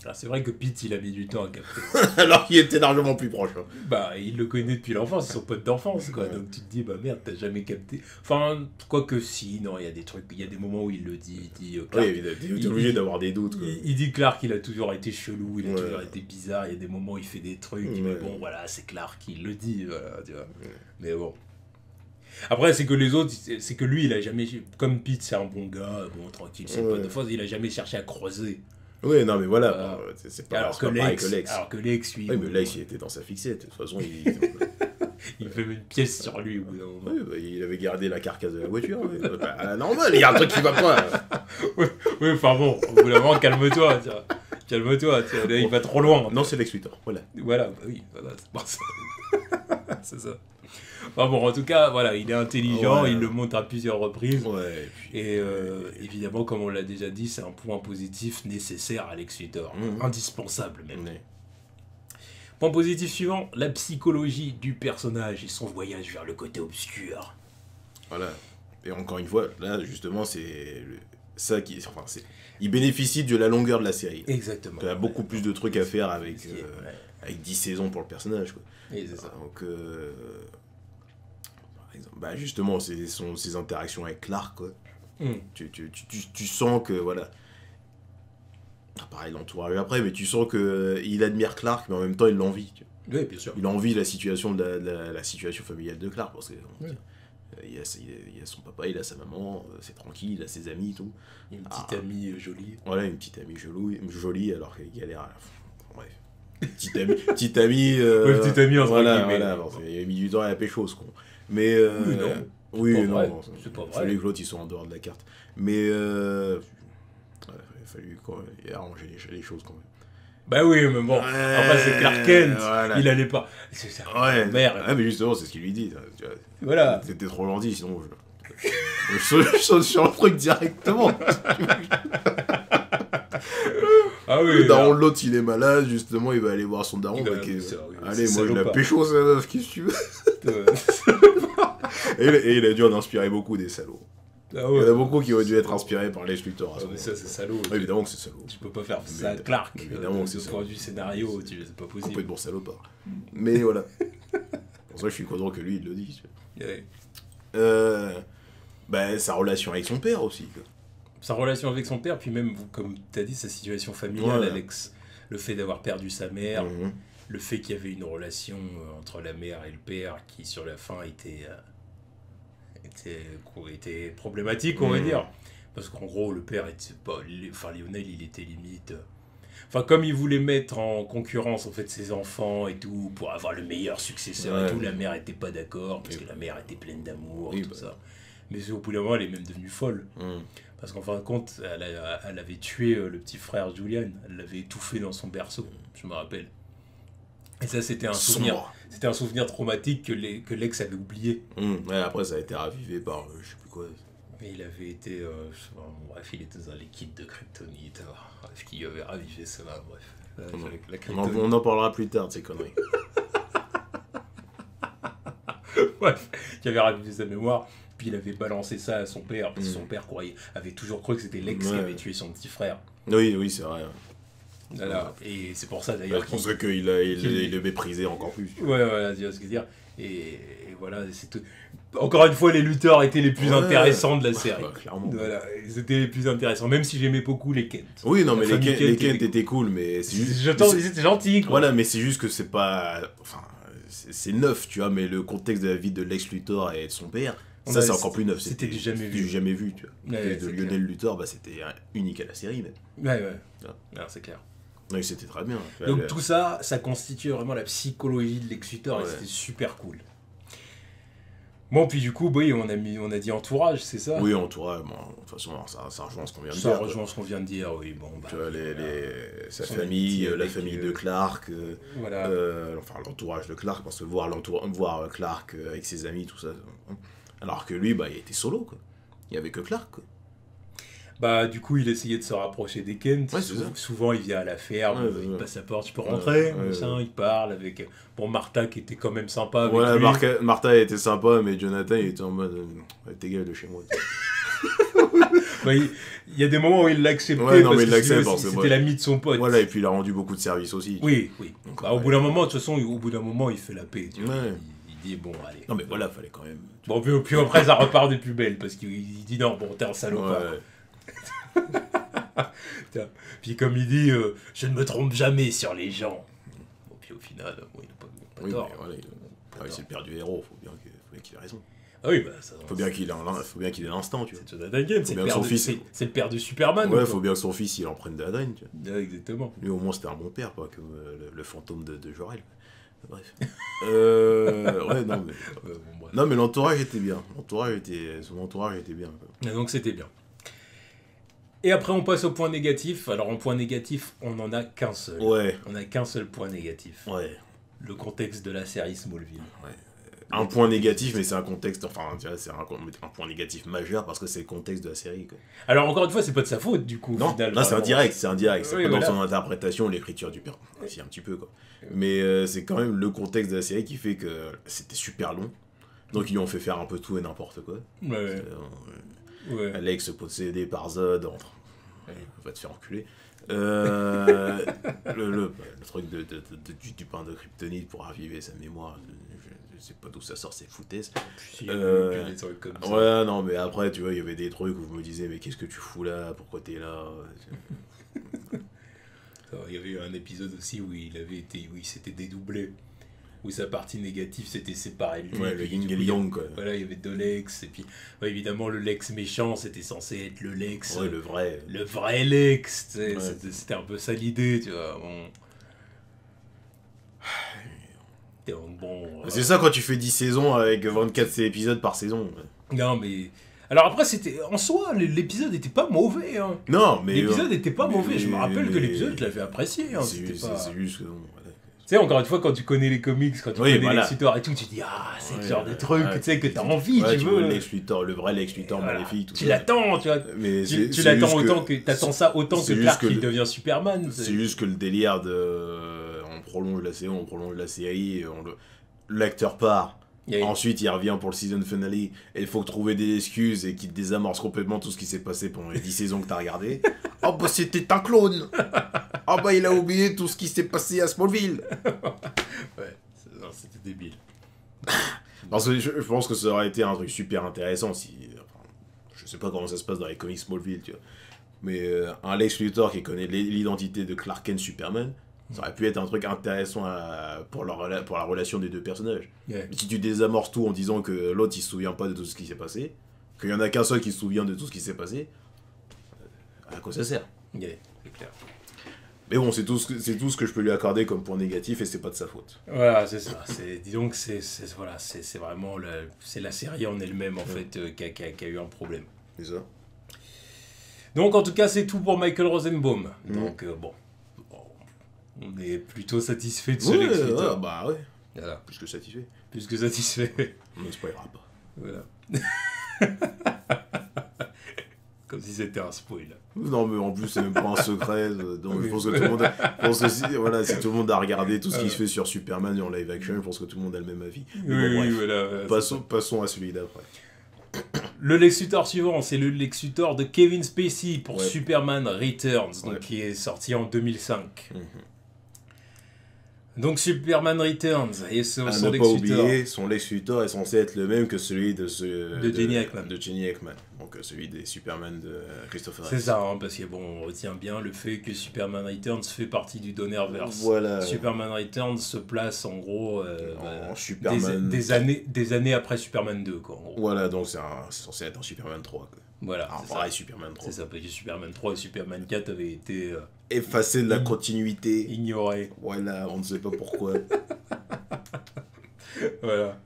Alors c'est vrai que Pete, il a mis du temps à capter. Alors qu'il était largement plus proche. Hein. Bah, il le connaît depuis l'enfance, ils sont potes d'enfance, quoi. Donc tu te dis, bah merde, t'as jamais capté. Enfin, quoique si, non, il y a des trucs, il y a des moments où il le dit. Il dit Clark, oui, il est obligé d'avoir des doutes. Quoi. Il dit Clark, il a toujours été chelou, il a toujours été bizarre. Il y a des moments où il fait des trucs, mais bon, voilà, c'est Clark qui le dit, voilà, tu vois. Mais bon. Après, c'est que les autres, c'est que lui, il a jamais. Comme Pete, c'est un bon gars, bon, tranquille, c'est pas de force, il a jamais cherché à creuser. Oui, non, mais voilà, c'est pas pareil que Lex. Alors que Lex, lui... Oui, mais Lex, il était dans sa fixette. De toute façon, il fait une pièce sur lui. Oui, il avait gardé la carcasse de la voiture. Normal, il y a un truc qui va pas. Oui, enfin bon, au bout d'un moment, calme-toi. Calme-toi, là, il va trop loin. Non, c'est Lex Luthor, voilà. Voilà, oui, voilà, c'est pas ça. C'est ça. Enfin bon, en tout cas, voilà, il est intelligent, il le montre à plusieurs reprises. Et évidemment, comme on l'a déjà dit, c'est un point positif nécessaire à Lex Luthor. Indispensable même. Point positif suivant, la psychologie du personnage et son voyage vers le côté obscur. Voilà. Et encore une fois, là, justement, c'est ça qui... Enfin, il bénéficie de la longueur de la série. Exactement. Il y a beaucoup plus de trucs à faire avec 10 saisons pour le personnage. Quoi. Et c'est ça. Donc... Bah justement, ses interactions avec Clark, quoi. Tu sens que, voilà... Pareil, l'entourage après, mais tu sens qu'il admire Clark, mais en même temps, il l'envie. Oui, bien sûr. Il envie la situation, la situation familiale de Clark, parce que... Il a son papa, il a sa maman, c'est tranquille, il a ses amis, tout. Une petite amie jolie. Voilà, une petite amie jolie, alors qu'il galère à la fin. Bref. Petite amie... petite amie, voilà, il a mis du temps à la pécho, ce con. Mais non, c'est pas vrai. Il fallait que l'autre, ils soient en dehors de la carte. Mais il a fallu arranger les choses quand même. Bah oui, mais bon, après c'est Clark Kent, voilà. Il allait pas. C'est ça. Merde. Mais justement, c'est ce qu'il lui dit. Tu vois. Voilà. T'étais trop gentil, sinon je saute sur le truc directement. Ah oui. Le daron de l'autre, il est malade, justement, il va aller voir son daron. Allez, moi je la pécho, ça, qu'est-ce que tu veux. Et il a dû en inspirer beaucoup des salauds. Il y en a beaucoup qui auraient dû être inspirés par Lex Luthor. Mais ça, c'est salaud. Évidemment que c'est salaud. Tu peux pas faire ça à Clark. Évidemment que c'est salaud. Du scénario, c'est pas possible. Complètement salopard. Mais voilà. Pour ça, je suis content que lui, il le dise. Sa relation avec son père aussi. Quoi. Sa relation avec son père, puis même, comme tu as dit, sa situation familiale, Alex. Le fait d'avoir perdu sa mère, le fait qu'il y avait une relation entre la mère et le père qui, sur la fin, était problématique, on va dire. Parce qu'en gros, le père était pas... Enfin, Lionel, il était limite... Enfin, comme il voulait mettre en concurrence en fait ses enfants et tout, pour avoir le meilleur successeur et tout, la mère était pas d'accord, parce que la mère était pleine d'amour et tout ça. Mais au bout d'un moment, elle est même devenue folle. Parce qu'en fin de compte, elle avait tué le petit frère Julian, elle l'avait étouffé dans son berceau, je me rappelle. Et ça, c'était un souvenir. C'était un souvenir traumatique que l'ex avait oublié. Ouais, après, ça a été ravivé par je sais plus quoi. Mais il avait été. Bref, il était dans un liquide de kryptonite. Bref, qui avait ravivé ça. Bref. On en parlera plus tard de ces conneries. Bref, qui avait ravivé sa mémoire. Puis il avait balancé ça à son père. Parce que son père avait toujours cru que c'était l'ex qui avait tué son petit frère. Oui, c'est vrai. Voilà. Et c'est pour ça d'ailleurs. Je pense qu'il le méprisait encore plus. Ouais, voilà, tu vois ce que je veux dire. Et voilà, c'est tout. Encore une fois, les lutteurs étaient les plus intéressants de la série. Clairement. Voilà, ils étaient les plus intéressants, même si j'aimais beaucoup les Kent. Oui, non, mais les Kent étaient cool, mais c'est juste... C'était gentil, quoi. Voilà, mais c'est juste que c'est pas... Enfin, c'est neuf, tu vois, mais le contexte de la vie de Lex Luthor et de son père, ça, c'est encore plus neuf. C'était du jamais vu, tu vois. De Lionel Luthor, bah, c'était unique à la série, même. Ouais. Alors, c'est clair. Oui, c'était très bien. Donc tout ça, ça constitue vraiment la psychologie de Lex Luthor et c'était super cool. Bon, puis du coup, oui, on a dit entourage, c'est ça? Oui, entourage, bon, de toute façon, ça rejoint ce qu'on vient de dire. Ça rejoint ce qu'on vient de dire, oui, bon. Bah, tu vois, sa famille, la famille de Clark, voilà. Enfin, l'entourage de Clark, parce que voir Clark avec ses amis, tout ça. Alors que lui, bah, il était solo, quoi. Il n'y avait que Clark, quoi. Bah, du coup, il essayait de se rapprocher des Kent. Ouais, souvent, il vient à la ferme, il passe sa porte, tu peux rentrer, il parle avec... Bon, Martha qui était quand même sympa avec lui. Martha était sympa, mais Jonathan, il était en mode... T'es gars de chez moi. Bah, il y a des moments où il l'acceptait, parce que c'était l'ami de son pote. Voilà, et puis il a rendu beaucoup de services aussi. Oui. Donc, bah, au bout d'un moment, de toute façon, il fait la paix, tu vois. Il dit, bon, allez. Non, mais voilà, fallait quand même... Bon, puis après, ça repart de plus belle, parce qu'il dit, non, bon, t'es un salopard. Puis comme il dit, je ne me trompe jamais sur les gens. Bon, puis au final, bon, il n'a pas tort. Voilà, c'est le père du héros, faut bien qu'il ait raison. Ah oui, bah ça. Faut bien qu'il ait l'instant, tu vois. C'est Jonathan Kent, c'est le père de Superman. Ouais, faut bien que son fils il en prenne de la draine, tu vois. Ouais, exactement. Lui au moins c'était un bon père, pas comme le fantôme de Jor-El. Bref. Ouais, non mais. Non mais l'entourage était bien. Son entourage était bien. Et donc c'était bien. Et après, on passe au point négatif. Alors, en point négatif, on n'en a qu'un seul. Ouais. On n'a qu'un seul point négatif. Ouais. Le contexte de la série Smallville. Ouais. Un point négatif, mais c'est un contexte... Enfin, c'est un point négatif majeur parce que c'est le contexte de la série, quoi. Alors, encore une fois, c'est pas de sa faute, du coup. Non, là, c'est indirect. C'est Oui, pas dans son interprétation, l'écriture du père. Si, un petit peu, quoi. Mais c'est quand même le contexte de la série qui fait que c'était super long. Donc, ils lui ont fait faire un peu tout et n'importe quoi. Ouais. Alex possédé par Zod, va te faire enculer. Le truc du pain de kryptonite pour raviver sa mémoire, je sais pas d'où ça sort, c'est foutaise. Des trucs comme ça. Ouais, non, mais après, tu vois, il y avait des trucs où je me disais, mais qu'est-ce que tu fous là? Pourquoi t'es là? Il y avait eu un épisode aussi où il s'était dédoublé. Où sa partie négative s'était séparée de lui. Ouais, le yin et le yang, quoi. Voilà, il y avait deux Lex, et puis évidemment le Lex méchant, c'était censé être le Lex. Ouais, le vrai. Le vrai Lex, tu sais, c'était un peu ça l'idée, tu vois. Bon. C'est ça quand tu fais 10 saisons avec 24 épisodes par saison. Non, mais. Alors après, c'était. En soi, l'épisode n'était pas mauvais, hein. Non, mais. L'épisode n'était pas mauvais, je me rappelle que l'épisode, je l'avais apprécié, hein. C'est juste que non. Tu sais, encore une fois, quand tu connais les comics, quand tu connais les histoires et tout, tu te dis, ah, c'est le genre de truc, tu sais, que t'as envie, tu veux. Le vrai Lex Luthor maléfique. Tu l'attends, tu vois. Mais tu l'attends autant que. T'attends ça autant que Clark qui devient Superman. C'est juste que le délire de. On prolonge la saison, on prolonge la série, l'acteur part. Ensuite, il revient pour le season finale et il faut trouver des excuses et qu'il désamorce complètement tout ce qui s'est passé pendant les 10 saisons que t'as regardé. Oh bah c'était un clone. Oh bah il a oublié tout ce qui s'est passé à Smallville. Ouais, c'était débile. Parce que je pense que ça aurait été un truc super intéressant si... Enfin, je sais pas comment ça se passe dans les comics Smallville, tu vois. Mais un Lex Luthor qui connaît l'identité de Clark Kent Superman, ça aurait pu être un truc intéressant pour la relation des deux personnages. Yeah. Mais si tu désamorces tout en disant que l'autre il se souvient pas de tout ce qui s'est passé, qu'il y en a qu'un seul qui se souvient de tout ce qui s'est passé, à quoi ça sert? Yeah, c'est clair. Mais bon, c'est tout ce que je peux lui accorder comme point négatif et c'est pas de sa faute. Voilà, c'est ça. Disons que voilà, c'est vraiment c'est la série en elle-même, en fait, qui a eu un problème. C'est ça. Donc, en tout cas, c'est tout pour Michael Rosenbaum. Donc, bon, on est plutôt satisfait de ce Lex Luthor. Bah ouais. Voilà. Plus que satisfait. Plus que satisfait. On ne spoilera pas. Voilà. Comme si c'était un spoil. Non, mais en plus, c'est même pas un secret. Donc, je pense que tout le monde voilà, si tout le monde a regardé tout ce qui se fait sur Superman en live action, je pense que tout le monde a le même avis. Mais bon, bref. Voilà. Passons à celui d'après. Le Lex Luthor suivant, c'est le Lex Luthor de Kevin Spacey pour Superman Returns, donc, qui est sorti en 2005. Donc Superman Returns et son Lex Luthor. Ne pas oublier, son Lex Luthor est censé être le même que celui de Jenny Hackman. De Jenny Hackman. Donc celui des Superman de Christopher Reeve. C'est ça, hein, parce que bon, on retient bien le fait que Superman Returns fait partie du Donnerverse. Voilà. Superman Returns se place en gros Superman... des années après Superman 2, quoi. En gros. Voilà, donc c'est censé être un Superman 3. Quoi. Voilà. Un vrai Superman 3. C'est ça, parce que Superman 3 et Superman 4 avaient été effacés de la continuité. Ignorés. Voilà, on ne sait pas pourquoi. Voilà.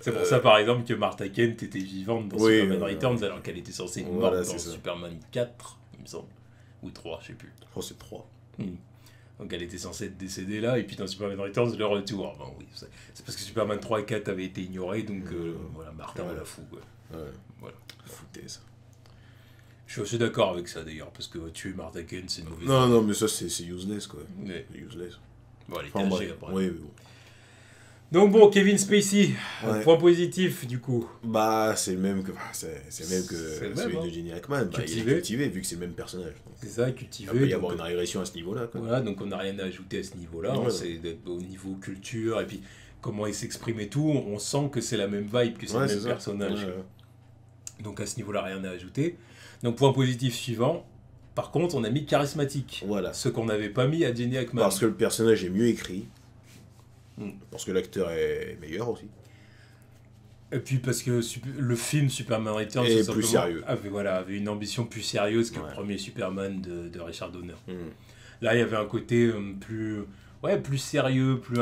C'est pour ça, par exemple, que Martha Kent était vivante dans Superman Returns, alors qu'elle était censée être morte dans Superman 4, il me semble. Ou 3, je sais plus. Je crois que c'est 3. Donc elle était censée être décédée là, et puis dans Superman Returns, le retour. Bon, oui, c'est parce que Superman 3 et 4 avaient été ignorés, donc voilà, Martha, on la fout. Quoi. Voilà. Foutez ça. Je suis assez d'accord avec ça d'ailleurs, parce que tuer Martha Kent, c'est une mauvaise Non, mais ça, c'est useless, quoi. Mais... useless. Bon, elle était âgée après. Oui, bon. Donc bon, Kevin Spacey, point positif du coup. Bah, c'est le même que, celui de Jenny Hackman. Bah, il est cultivé, vu que c'est le même personnage. C'est ça, cultivé. Il peut y avoir une régression à ce niveau-là. Quoi. Voilà, donc on n'a rien à ajouter à ce niveau-là. C'est au niveau culture, et puis comment il s'exprime et tout, on sent que c'est la même vibe, que c'est le même personnage. Donc à ce niveau-là, rien à ajouter. Donc point positif suivant, par contre, on a mis charismatique. Voilà. Ce qu'on n'avait pas mis à Jenny Hackman. Parce que le personnage est mieux écrit. Parce que l'acteur est meilleur aussi. Et puis parce que le film Superman Returns est plus sérieux. Avait une ambition plus sérieuse que le premier Superman de Richard Donner. Là, il y avait un côté plus sérieux, plus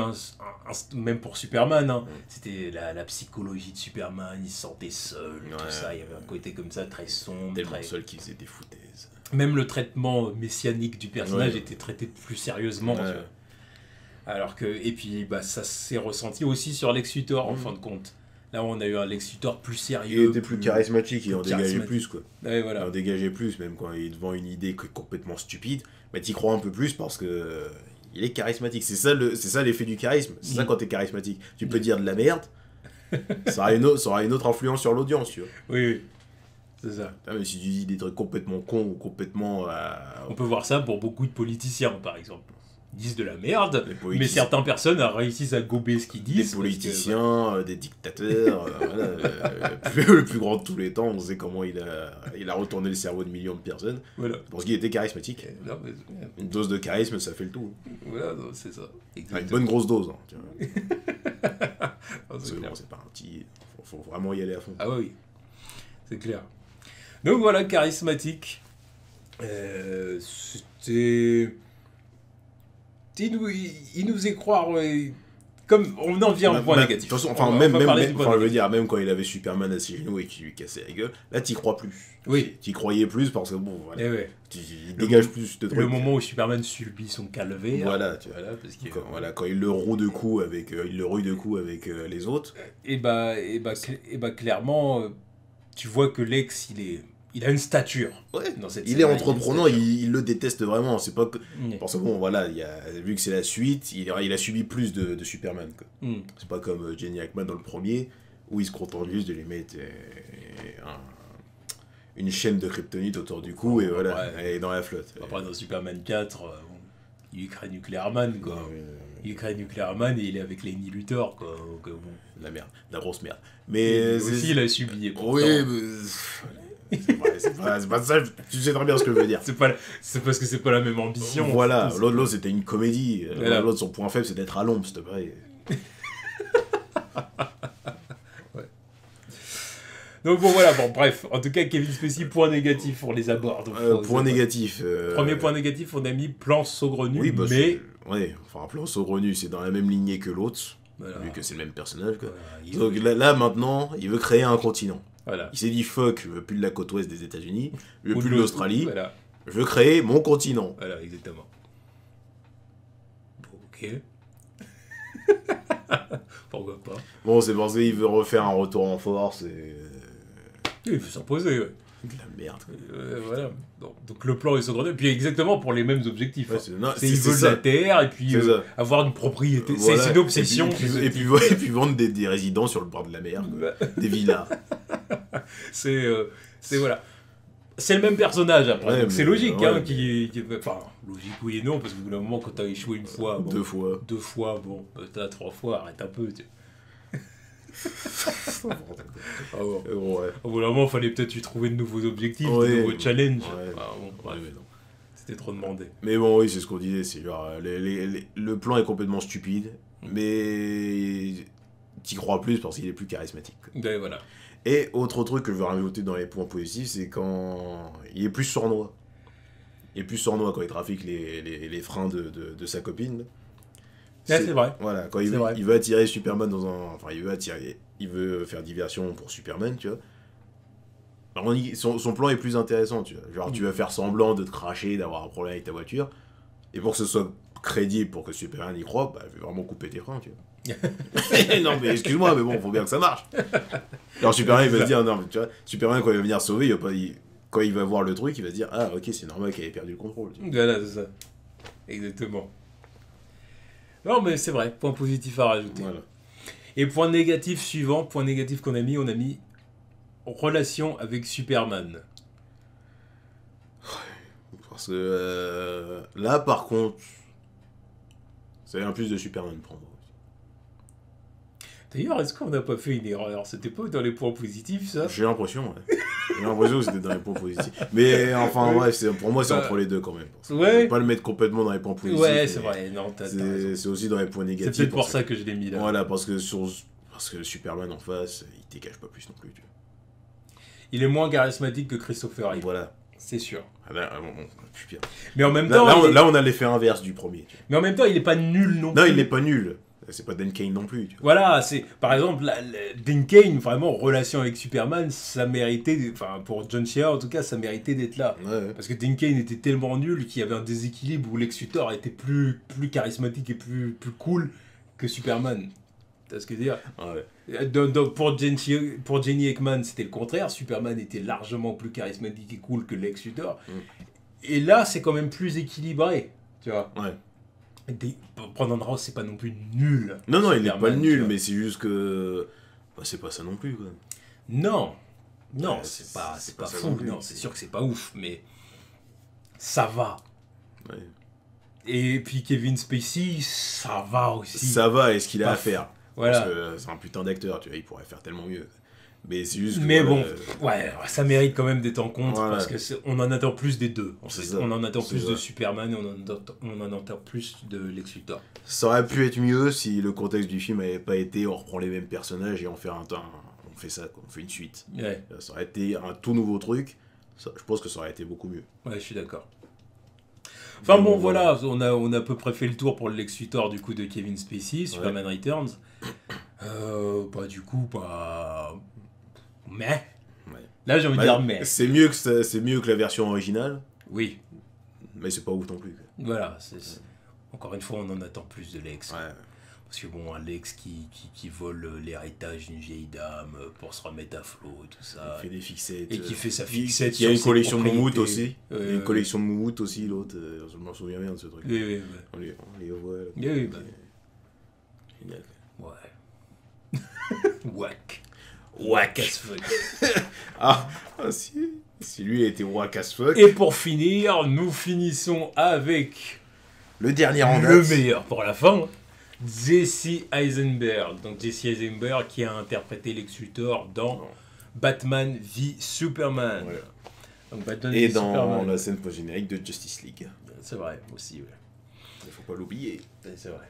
même pour Superman. Hein. C'était la psychologie de Superman, il se sentait seul, tout ça. Il y avait un côté comme ça très sombre. Tellement seul qu'il faisait des foutaises. Même le traitement messianique du personnage était traité plus sérieusement. Alors que, et puis ça s'est ressenti aussi sur Lex Luthor en fin de compte. Là, on a eu un Lex Luthor plus sérieux. Il était plus charismatique, il en dégageait plus, quoi. Voilà. Il en dégageait plus, même quand il est devant une idée complètement stupide. Mais t'y crois un peu plus parce que il est charismatique. C'est ça l'effet du charisme. C'est ça quand t'es charismatique. Tu peux dire de la merde, ça aura une autre influence sur l'audience, tu vois. Oui. C'est ça. Mais si tu dis des trucs complètement cons ou complètement... On peut voir ça pour beaucoup de politiciens, par exemple. Ils disent de la merde, mais certaines personnes réussissent à gober ce qu'ils disent. Des politiciens, des dictateurs, le plus grand de tous les temps, on sait comment il a retourné le cerveau de millions de personnes. Voilà. Parce qu'il était charismatique. Une dose de charisme, ça fait le tout. Voilà, c'est ça. Une bonne grosse dose. Hein, tu vois. C'est pas un petit... Faut vraiment y aller à fond. Ah oui, c'est clair. Donc voilà, charismatique. C'était... Il nous est croire... Comme on en vient au point négatif. De toute façon, même quand il avait Superman à ses genoux et qu'il lui cassait la gueule, là, t'y crois plus. Oui. T'y croyais plus parce que, bon, voilà. Il dégage plus de trucs. Le moment où Superman subit son calvaire. Voilà, tu vois. Parce que, quand il le roue de coups avec, les autres. Et clairement, tu vois que Lex, il a une stature. Dans cette il est entreprenant, il le déteste vraiment. C'est pas que... Parce que bon, voilà, vu que c'est la suite, il a subi plus de Superman. Quoi. C'est pas comme Jenny Hackman dans le premier, où il se contente juste de lui mettre une chaîne de kryptonite autour du cou et voilà, elle est dans la flotte. Après, dans Superman 4, il lui crée Nuclear Man, quoi. Il crée Nuclear Man et il est avec Lenny Luthor, quoi. Donc, bon. La merde, la grosse merde. Mais aussi, il a subi. Oui, mais... c'est pas ça, tu sais très bien ce que je veux dire. C'est parce que c'est pas la même ambition. Voilà, l'autre c'était une comédie. L'autre, son point faible, c'est d'être à l'ombre, s'il te plaît. Donc bon, voilà, bon, bref. En tout cas, Kevin Spacey, point négatif, on les aborde. Point négatif. Premier point négatif, on a mis plan saugrenu, oui, bah, mais... Ouais, enfin, plan saugrenu, c'est dans la même lignée que l'autre, Voilà. vu que c'est le même personnage, quoi. Voilà, Donc là, maintenant, il veut créer un continent. Voilà. Il s'est dit, fuck, je veux plus de la côte ouest des États-Unis, je veux Ou plus de l'Australie, Voilà. je veux créer mon continent. Voilà, exactement. Bon, ok. Pourquoi pas. Bon, c'est parce qu'il veut refaire un retour en force et... Il faut s'imposer, ouais. De la merde. Voilà. Donc le plan est saugrenu, et puis exactement pour les mêmes objectifs. Ouais, hein. c'est Il veut de ça. la terre, et puis C'est ça. avoir une propriété. Voilà. C'est une obsession. Et puis vendre des résidents sur le bord de la mer, quoi. Des villas. C'est voilà. C'est le même personnage après, Ouais, donc c'est mais, logique, ouais, hein, mais- enfin, logique oui et non, parce que au bout d'un moment, quand t'as échoué une fois, bon, 2 fois. 2 fois, bon, t'as 3 fois, arrête un peu, tu... Ah bon. Ouais. Au bout d'un moment, fallait peut-être lui trouver de nouveaux objectifs, Ouais, de nouveaux challenges. ouais. Ah, bon, bref, Ouais, non. c'était trop demandé. Mais bon, oui, c'est ce qu'on disait, c'est genre, le plan est complètement stupide, mais t'y crois plus parce qu'il est plus charismatique, quoi. Ben, voilà. Et autre truc que je veux rajouter dans les points positifs, c'est quand il est plus sournois. Il est plus sournois quand il trafique les freins de sa copine. Ouais, c'est vrai. Voilà, quand C'est vrai. il veut attirer Superman dans un... Enfin, il veut faire diversion pour Superman, tu vois. Alors, son plan est plus intéressant, tu vois. Genre, tu vas faire semblant de te cracher, d'avoir un problème avec ta voiture. Et pour que ce soit crédible, pour que Superman y croit, bah, je vais vraiment couper tes freins, tu vois. Non, mais excuse-moi, mais bon, faut bien que ça marche. Alors, Superman, il va se dire, non, mais tu vois, Superman, quand il va venir sauver, quand il va voir le truc, il va se dire, ah, ok, c'est normal qu'il ait perdu le contrôle. Tu vois. Voilà, c'est ça. Exactement. Non, mais c'est vrai, point positif à rajouter. Voilà. Et point négatif suivant, point négatif qu'on a mis, on a mis relation avec Superman. Parce que là, par contre, c'est un plus de Superman pour moi. D'ailleurs, est-ce qu'on n'a pas fait une erreur? C'était pas dans les points positifs, ça? J'ai l'impression, ouais. J'ai l'impression que c'était dans les points positifs. Mais enfin, Ouais. bref, pour moi, c'est Bah, entre les deux quand même. Parce que ouais. je vais pas le mettre complètement dans les points positifs. Ouais, c'est mais vrai, non, t'as raison. c'est aussi dans les points C'est négatifs. peut-être pour parce ça que je l'ai mis là. Voilà, parce que Superman en face, il dégage pas plus non plus. Tu vois. Il est moins charismatique que Christopher Reeve. Voilà. C'est sûr. Ah ben, bon, plus pire. Mais en même temps, Là, on a l'effet inverse du premier. Tu vois. mais en même temps, il est pas nul non plus. Non, il n'est pas nul. C'est pas Dan Kane non plus. Tu vois. Voilà, c'est par exemple Dean Cain, vraiment relation avec Superman, ça méritait, enfin pour John Shea en tout cas, ça méritait d'être là. Ouais. Parce que Dean Cain était tellement nul qu'il y avait un déséquilibre où Lex Luthor était plus charismatique et plus cool que Superman. T'as ce que je veux dire? Ouais. Pour Jenny Hickman, c'était le contraire. Superman était largement plus charismatique et cool que Lex Luthor. Et là, c'est quand même plus équilibré, tu vois. Ouais. Brandon Routh, c'est pas non plus nul. Non, il n'est Superman, pas tu nul, vois. mais c'est juste que. Bah, c'est pas ça non plus, quoi. Non, Ouais, c'est c'est pas pas ça fou. non plus. Non, c'est sûr que c'est pas ouf, mais ça va. Ouais. Et puis Kevin Spacey, ça va aussi. Ça va, et ce qu'il a à Paf. faire. Voilà. Parce que c'est un putain d'acteur, tu vois, il pourrait faire tellement mieux. Mais c'est juste que. Mais voilà, bon, ouais, ça mérite quand même d'être en compte Voilà. parce que on en attend plus des deux. En C'est fait. ça. On en attend C'est plus ça. de Superman et on en attend plus de Lex Luthor. Ça aurait pu être mieux si le contexte du film n'avait pas été on reprend les mêmes personnages et on fait on fait ça, quoi, on fait une suite. Ouais, Ça aurait été un tout nouveau truc. Je pense que ça aurait été beaucoup mieux. ouais, je suis d'accord. Enfin bon, Mais voilà, on a à peu près fait le tour pour le Lex Luthor du coup de Kevin Spacey, Superman Returns. Bah du coup, bah... Mais... Ouais. Là j'ai envie de Bah, dire mais. c'est mieux que la version originale, Oui, mais c'est pas ouf non plus. Quoi. voilà. Encore une fois, on en attend plus de Lex. Ouais. Parce que bon, un Lex qui vole l'héritage d'une vieille dame pour se remettre à flot et tout ça. Il fait des fixettes. Et qui fait sa fixette Il y a sur une ses collection de moumoutes propriétés. aussi. Il y a une collection de moumoutes aussi, l'autre. Je m'en souviens bien de ce truc. Oui, oui, On les voit. oui. Oui, bah, Génial. ouais. Whack. Whack As fuck. Ah, si lui a été whack as fuck. Et pour finir, nous finissons avec Le dernier en le date. meilleur pour la fin. Jesse Eisenberg. Donc Jesse Eisenberg qui a interprété Lex Luthor dans Batman v Superman. Ouais. Donc Batman Et v dans Superman. la scène post-générique de Justice League. C'est vrai aussi, ouais. Il faut pas l'oublier. C'est vrai.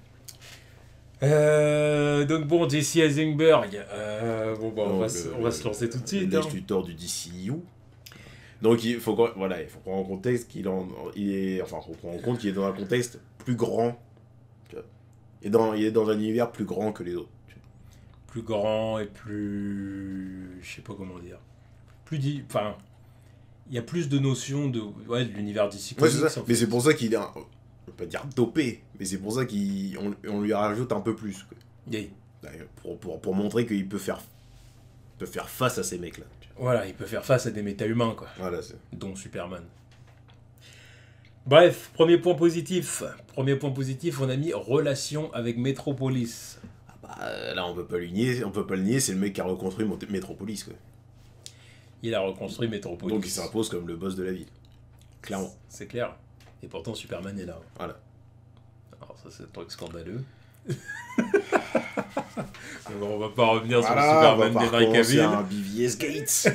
Donc bon, Jesse Eisenberg, bon, bah, on va se lancer tout de suite. Lex Luthor du DCU. Donc il faut prendre en contexte faut prendre en compte qu'il est dans un contexte plus grand. Tu vois. Il est dans un univers plus grand que les autres. Plus grand et plus... Je sais pas comment dire. Enfin, il y a plus de notions de l'univers DC Comics. Ouais, c'est ça. Mais c'est pour ça qu'il est... On peut pas dire dopé, mais c'est pour ça qu'on lui rajoute un peu plus. Quoi. Yeah. Pour montrer qu'il peut faire face à ces mecs-là. Voilà, il peut faire face à des méta-humains, quoi. Voilà, dont Superman. Bref, premier point positif, on a mis relation avec Metropolis. Là, on peut pas le nier, c'est le mec qui a reconstruit Metropolis, quoi. Il a reconstruit Metropolis. Donc il s'impose comme le boss de la ville. Clairement. C'est clair. Et pourtant, Superman est là. Voilà. Alors ça, c'est un truc scandaleux. On va pas revenir sur le Superman d'Henry Cavill. Un BVS Gates.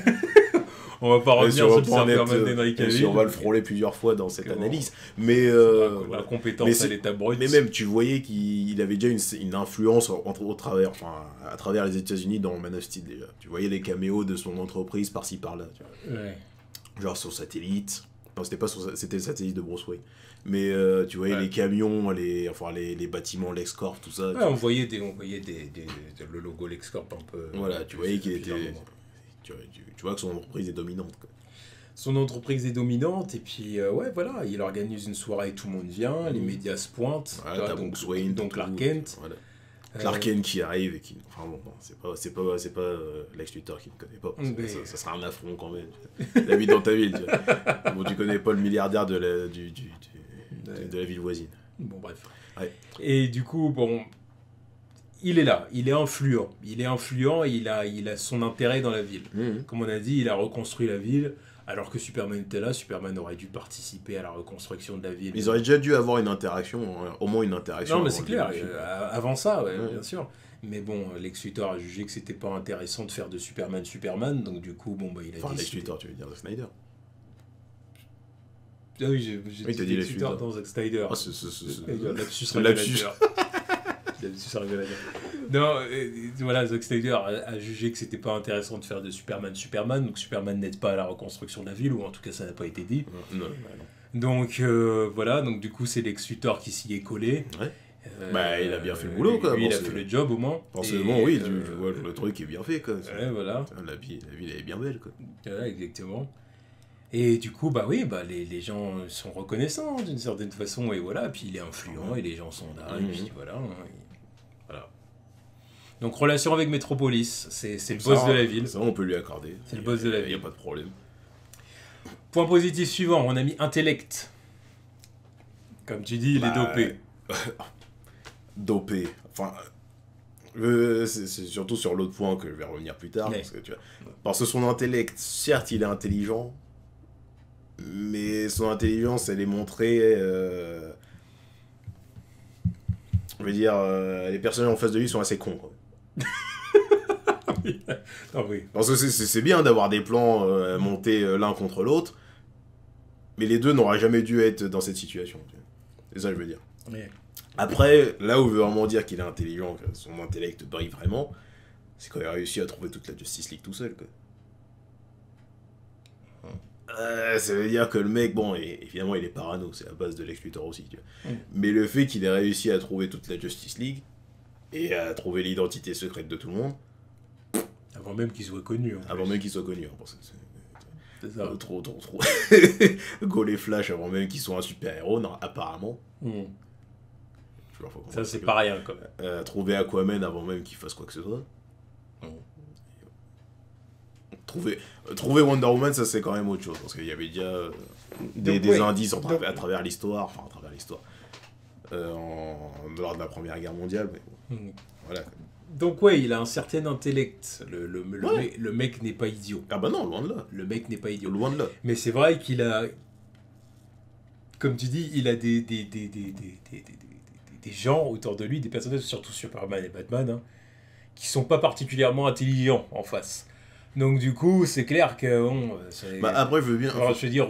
On va pas revenir sur le Superman d'Henry Cavill. On va le frôler plusieurs fois dans cette analyse. Mais la compétence à l'état brut. Mais même, tu voyais qu'il avait déjà une influence à travers les États-Unis dans Man of Steel déjà. Tu voyais les caméos de son entreprise par-ci par-là. Ouais. Genre son satellite. Non, c'était le satellite de Bruce Wayne. Mais tu voyais les camions, les bâtiments LexCorp, tout ça. Ouais, on voyait le logo LexCorp un peu. Voilà, tu voyais qu'il était. Tu vois que son entreprise est dominante. Quoi. Son entreprise est dominante, et puis voilà, il organise une soirée, tout le monde vient, les médias se pointent. Voilà, t'as Bruce Wayne, donc Clark Kent. Voilà. Clark Kent qui arrive et qui. Enfin bon, c'est pas Lex Luthor qui ne connaît pas. Ça sera un affront quand même. La vie dans ta ville. Tu vois. Bon, tu connais pas le milliardaire de la ville voisine. Bon, bref. Ouais. Et du coup, bon. Il est là, il est influent. Il a son intérêt dans la ville. Comme on a dit, il a reconstruit la ville. Alors que Superman était là, Superman aurait dû participer à la reconstruction de la ville. Ils auraient déjà dû avoir une interaction, au moins une interaction. Non, mais c'est clair, avant ça, bien sûr. Mais bon, Lex Luthor a jugé que c'était pas intéressant de faire de Superman, donc du coup, bon, bah, il a dit... Lex Luthor, tu veux dire de Snyder. Ah oui, j'ai dit Lex Luthor dans Zack Snyder. Ah, c'est lapsus révélateur. Non, voilà, Zack Snyder a jugé que c'était pas intéressant de faire de Superman, donc Superman n'aide pas à la reconstruction de la ville, ou en tout cas ça n'a pas été dit. Non. Donc voilà, donc du coup c'est Lex Luthor qui s'y est collé. Ouais. Il a bien fait le boulot, quoi. Il a fait le job au moins. Forcément, oui, tu vois, le truc est bien fait, quoi. Ouais, voilà. La ville, elle est bien belle, quoi. Ouais, exactement. Et du coup, les gens sont reconnaissants d'une certaine façon, et voilà, puis il est influent, et les gens sont là, et puis voilà. Voilà. Donc, relation avec Metropolis, c'est le boss de la ville. Ça, on peut lui accorder. C'est le boss de la ville. Il n'y a pas de problème. Point positif suivant, on a mis intellect. Comme tu dis, il est dopé. Dopé. Enfin, c'est surtout sur l'autre point que je vais revenir plus tard. Ouais. Parce que son intellect, certes, il est intelligent, mais son intelligence, elle est montrée... Je veux dire, les personnages en face de lui sont assez cons, quoi. Oui. Parce que c'est bien d'avoir des plans montés l'un contre l'autre, mais les deux n'auraient jamais dû être dans cette situation. C'est ça que je veux dire. Oui. Après, là où je veux vraiment dire qu'il est intelligent, que son intellect brille vraiment, c'est quand il a réussi à trouver toute la Justice League tout seul, quoi. Ça veut dire que le mec, bon, évidemment, il est parano, c'est la base de Lex Luthor aussi, tu vois. Mais le fait qu'il ait réussi à trouver toute la Justice League et à trouver l'identité secrète de tout le monde. Avant même qu'il soit connu. Avant même qu'il soit connu, hein, parce que c'est ça. Trop. Gaulle et Flash avant même qu'ils soient un super-héros, apparemment. Ça, c'est pas rien, quand même. Trouver Aquaman avant même qu'il fasse quoi que ce soit. Trouver Wonder Woman, ça c'est quand même autre chose, parce qu'il y avait déjà des indices à travers l'histoire, lors de la Première Guerre mondiale, mais bon, voilà. Donc ouais, il a un certain intellect, le mec n'est pas idiot. Ah bah non, loin de là. Le mec n'est pas idiot. Loin de là. Mais c'est vrai qu'il a, comme tu dis, il a des gens autour de lui, des personnages, surtout Superman et Batman, hein, qui sont pas particulièrement intelligents en face. Donc du coup, c'est clair que bon, après, je veux bien. Alors, je veux dire,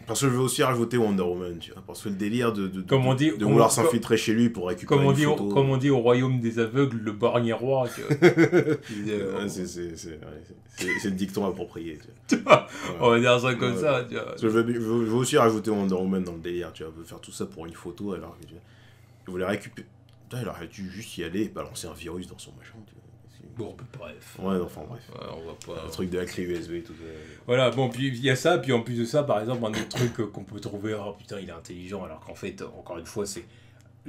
Parce que je veux aussi rajouter Wonder Woman, tu vois. Parce que le délire Comme on dit, de vouloir s'infiltrer chez lui pour récupérer comme on une dit, photo. comme on dit au royaume des aveugles, le borgne est roi. Tu vois. Ouais, c'est le dicton approprié. Tu vois. Ouais. On va dire ça comme ça. Tu vois. Parce que je veux aussi rajouter Wonder Woman dans le délire, tu vois. Je veux faire tout ça pour une photo alors que tu vois. Il voulait récupérer. Putain, il aurait dû juste y aller et balancer un virus dans son machin, tu vois. Bon, bref. Ouais, enfin bref. Ouais, on va pas... Un truc de la clé USB et tout ça. Voilà, bon, puis il y a ça, puis en plus de ça, par exemple, un autre truc qu'on peut trouver, oh putain, il est intelligent, alors qu'en fait, encore une fois, c'est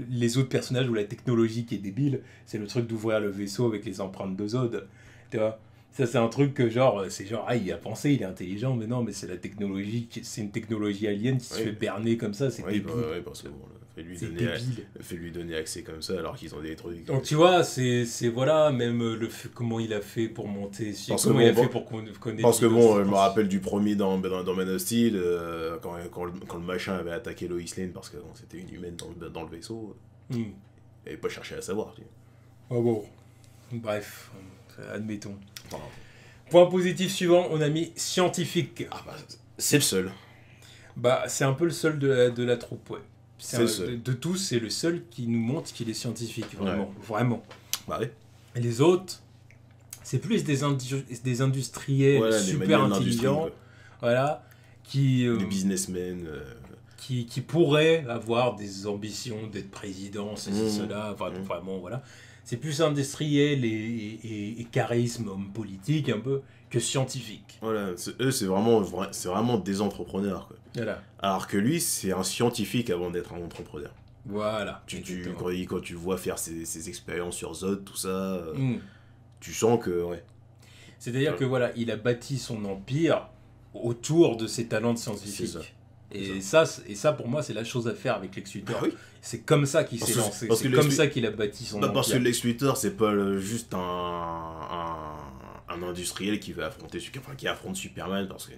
les autres personnages ou la technologie qui est débile, c'est le truc d'ouvrir le vaisseau avec les empreintes d'ozone, tu vois. Ça, c'est un truc que, genre, c'est genre, ah, il a pensé, il est intelligent, mais non, mais c'est la technologie, c'est une technologie alien qui se fait berner comme ça, c'est débile. Ouais, parce que bon, fait lui donner accès comme ça alors qu'ils ont des trucs. Donc tu vois, c'est voilà, même comment il a fait pour monter, comment il a fait pour connaître. Parce que bon, je me rappelle du premier dans Man of Steel, quand le machin avait attaqué Lois Lane parce que bon, c'était une humaine dans le vaisseau, il n'avait pas cherché à savoir. Tu vois. Oh bon, bref, admettons. Voilà. Point positif suivant, on a mis scientifique. Ah bah, c'est le seul. Bah, c'est un peu le seul de la troupe, ouais. De tous, c'est le seul qui nous montre qu'il est scientifique, vraiment. Ouais. Vraiment. Bah oui. Et les autres, c'est plus des industriels super intelligents, voilà, des businessmen. Qui pourraient avoir des ambitions d'être président, cela, vraiment, voilà. C'est plus industriel et charisme, homme politique, un peu, que scientifique. Voilà, eux, c'est vraiment des entrepreneurs, quoi. Voilà. Alors que lui, c'est un scientifique avant d'être un entrepreneur. Voilà. Quand tu le vois faire ses expériences sur Zod, tout ça, tu sens que, ouais. C'est-à-dire que, voilà, il a bâti son empire autour de ses talents de scientifique. Et ça, pour moi, c'est la chose à faire avec Lex Luthor. Ah oui. C'est comme ça qu'il s'est lancé. C'est comme ça qu'il a bâti son empire. Parce que Lex Luthor, c'est pas juste un industriel qui affronte Superman parce que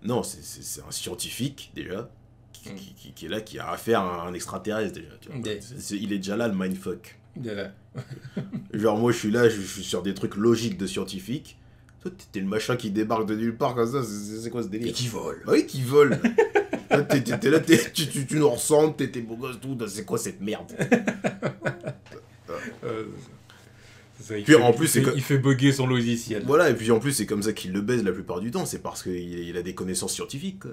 non, c'est un scientifique déjà qui est là, qui a affaire à un extraterrestre déjà. Tu vois. Il est déjà là, le mindfuck. Genre moi je suis là, je suis sur des trucs logiques de scientifique. Toi t'es le machin qui débarque de nulle part comme ça, c'est quoi ce délire? Et qui vole. Bah oui, qui vole. T'es là, tu nous ressembles, t'es beau gosse, tout, c'est quoi cette merde? Il fait bugger son logiciel. Voilà, et puis en plus c'est comme ça qu'il le baise la plupart du temps, c'est parce qu'il a des connaissances scientifiques. Quoi.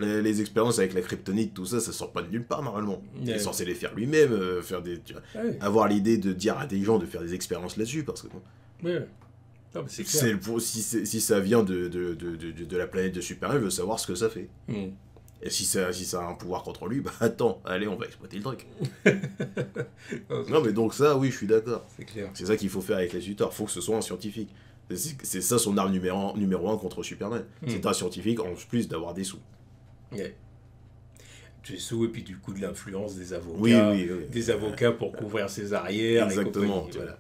Les expériences avec la kryptonite, tout ça, ça sort pas de nulle part normalement. Il est censé les faire lui-même, avoir l'idée de dire à des gens de faire des expériences là-dessus, parce que non, c'est clair. Si ça vient de la planète de Superman, il veut savoir ce que ça fait. Et si ça a un pouvoir contre lui, bah attends, allez, on va exploiter le truc. Non, mais donc ça, oui, je suis d'accord. C'est clair. C'est ça qu'il faut faire avec les Luthor. Il faut que ce soit un scientifique. C'est ça son arme numéro 1 contre Superman. C'est un scientifique, en plus d'avoir des sous. Des sous, et puis du coup de l'influence des avocats. Oui. Des avocats pour couvrir ses arrières. Exactement. Voilà.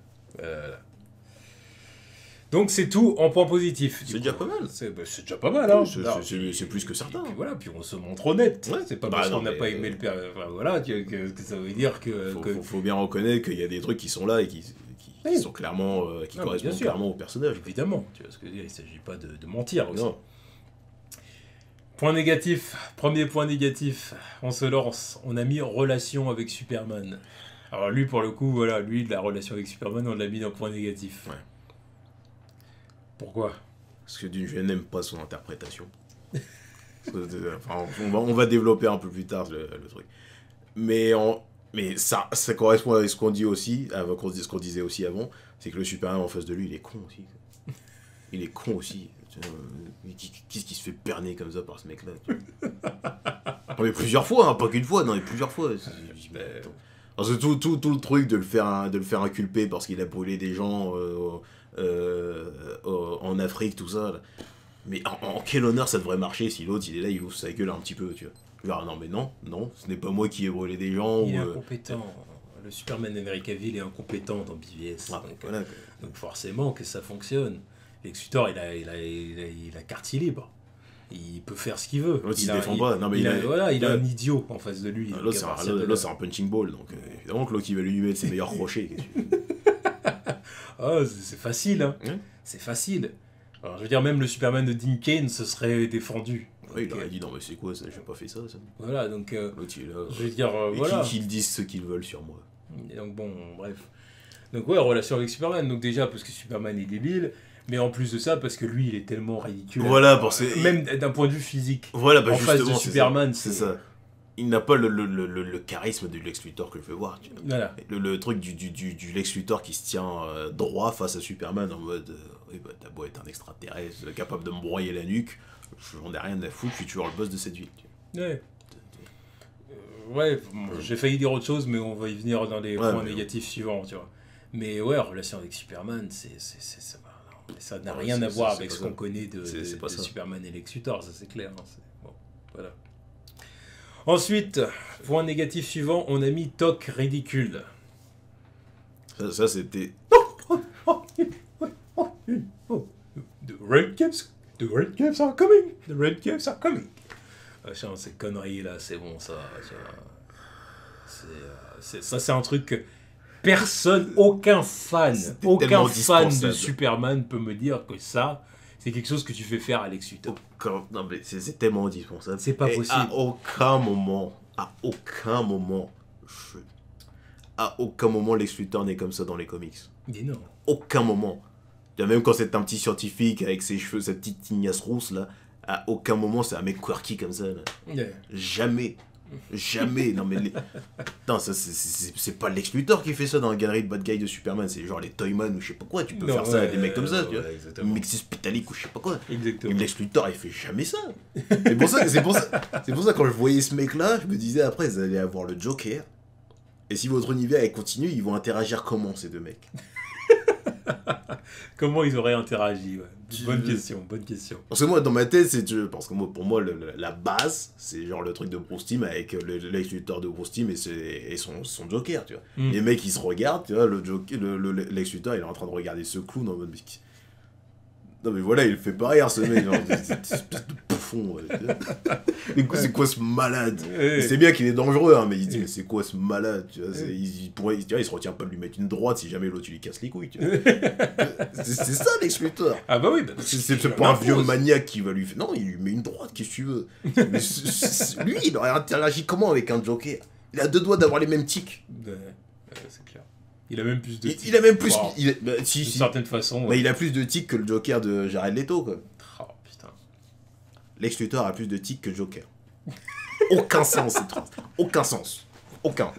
Donc c'est tout en point positif. C'est déjà pas mal. C'est déjà pas mal, hein. C'est plus que certains. Et voilà, puis on se montre honnête. Ouais. C'est pas parce qu'on n'a pas aimé le père. Enfin, voilà, que ça veut dire que. Faut bien reconnaître qu'il y a des trucs qui sont là et qui sont clairement. qui correspondent clairement au personnage. Évidemment, tu vois ce que je veux dire, il s'agit pas de mentir aussi. Non. Point négatif, premier point négatif, on se lance. On a mis relation avec Superman. Alors lui, pour le coup, voilà, la relation avec Superman, on l'a mis dans point négatif. Ouais. Pourquoi? Parce que je n'aime pas son interprétation. On va développer un peu plus tard le truc. Mais ça correspond à ce qu'on dit aussi, ce qu'on disait aussi avant, c'est que le Superman en face de lui, il est con aussi. Il est con aussi. Qu'est-ce qui se fait berner comme ça par ce mec-là? Non, mais plusieurs fois, hein, pas qu'une fois, non, mais plusieurs fois. Parce que tout le truc de le faire inculper parce qu'il a brûlé des gens en Afrique, tout ça. Là. Mais en quel honneur ça devrait marcher si l'autre, il est là, il ouvre sa gueule un petit peu, tu vois. Genre, non, mais non, ce n'est pas moi qui ai brûlé des gens. Il est incompétent. Le Superman d'Henry Cavill est incompétent dans BVS. Donc forcément que ça fonctionne. Lex Luthor, il a quartier libre. Il peut faire ce qu'il veut. L'autre, il se défend pas. Non, mais il a un idiot en face de lui. L'autre, c'est un punching ball. Donc, évidemment que l'autre, il va lui mettre ses meilleurs crochets. C'est facile, hein. C'est facile. Alors, je veux dire, même le Superman de Dean Cain se serait défendu. Oui, il aurait dit non mais c'est quoi ça, j'ai pas fait ça. Voilà, donc L'autre il est là. je veux dire, Et voilà. qu'ils disent ce qu'ils veulent sur moi. Et donc bon, bref. Donc ouais, relation avec Superman. Donc déjà parce que Superman est débile, mais en plus de ça parce que lui il est tellement ridicule. Voilà, pour ces... Même d'un point de vue physique. Voilà, bah En face justement, de Superman, c'est ça. Il n'a pas le charisme du Lex Luthor que je veux voir. Tu vois. Voilà. Le truc du Lex Luthor qui se tient droit face à Superman en mode oui, bah, t'as beau être un extraterrestre capable de me broyer la nuque, j'en ai rien à foutre, je suis toujours le boss de cette ville. Ouais. Ouais, j'ai failli dire autre chose, mais on va y venir dans les points négatifs suivants, tu vois. Mais ouais, relation avec Superman, ça n'a rien à voir avec ce qu'on connaît de Superman et Lex Luthor, ça c'est clair. Hein, bon, voilà. Ensuite, point négatif suivant, on a mis Toc ridicule. Ça c'était... The Red Caps are coming! The Red Caps are coming! Ces conneries là, c'est bon ça. Ça c'est un truc que personne, aucun fan de Superman peut me dire que ça, c'est quelque chose que tu fais faire à Lex Luthor. Non mais c'est tellement indispensable. C'est pas possible. À aucun moment, Lex Luthor n'est comme ça dans les comics. Mais non. Aucun moment. Même quand c'est un petit scientifique avec ses cheveux, sa petite tignasse rousse là, à aucun moment c'est un mec quirky comme ça. Là. Yeah. Jamais. Non mais non, ça c'est pas Lex Luthor qui fait ça dans la galerie de bad guy de Superman, c'est genre les Toyman ou je sais pas quoi, tu peux faire ça à des mecs comme ça, tu vois. Mexis Pitalik ou je sais pas quoi. Exactement. Et Lex Luthor il fait jamais ça. C'est pour ça quand je voyais ce mec là, je me disais après ils allaient avoir le Joker. Et si votre univers continue, ils vont interagir comment ces deux mecs? Comment ils auraient interagi, ouais. Bonne question. Parce que moi, dans ma tête, parce que pour moi, la base, c'est genre le truc de Bruce Timm avec le Lex Luthor de Bruce Timm et son Joker, tu vois. Les mecs, ils se regardent, tu vois, le Lex Luthor, il est en train de regarder ce clown en mode... Non mais voilà, il fait pas rire ce mec, genre, cette espèce de bouffon. Ouais. C'est quoi ce malade? C'est bien qu'il est dangereux, hein, mais il dit, mais c'est quoi ce malade, tu vois, il se retient pas de lui mettre une droite si jamais l'autre lui casse les couilles, tu vois. C'est ça Lex Luthor. Ah bah oui, c'est pas un vieux maniaque qui va lui faire... Non, il lui met une droite, qu'est-ce que tu veux. Mais lui, il aurait interagi comment avec un Joker? Il a deux doigts d'avoir les mêmes tics. C'est clair. Il a même plus de tics. Il a même plus... Wow. D'une certaine façon. Mais il a plus de tics que le Joker de Jared Leto, quoi. Oh putain. Lex Luthor a plus de tics que Joker. Aucun sens, cette phrase. Aucun sens. Aucun.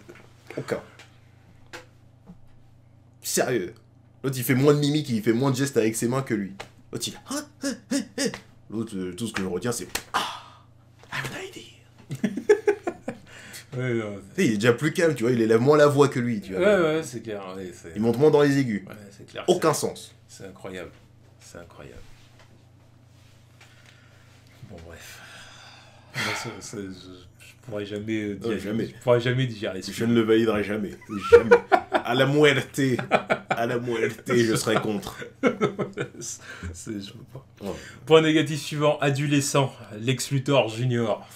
Sérieux. L'autre, il fait moins de mimiques, il fait moins de gestes avec ses mains que lui. L'autre, il... L'autre, tout ce que je retiens, c'est... Ah, I have an idea. Ouais, non, il est déjà plus calme, tu vois, il élève moins la voix que lui, tu vois. Ouais, c'est clair. Ouais, il monte moins dans les aigus. Ouais, c'est clair. Aucun sens. C'est incroyable. Bon, bref. Je pourrais jamais digérer ça. Je ne le validerai jamais. À la muerte, je serai contre. Je peux pas. Ouais. Point négatif suivant, adolescent, Lex Luthor Junior.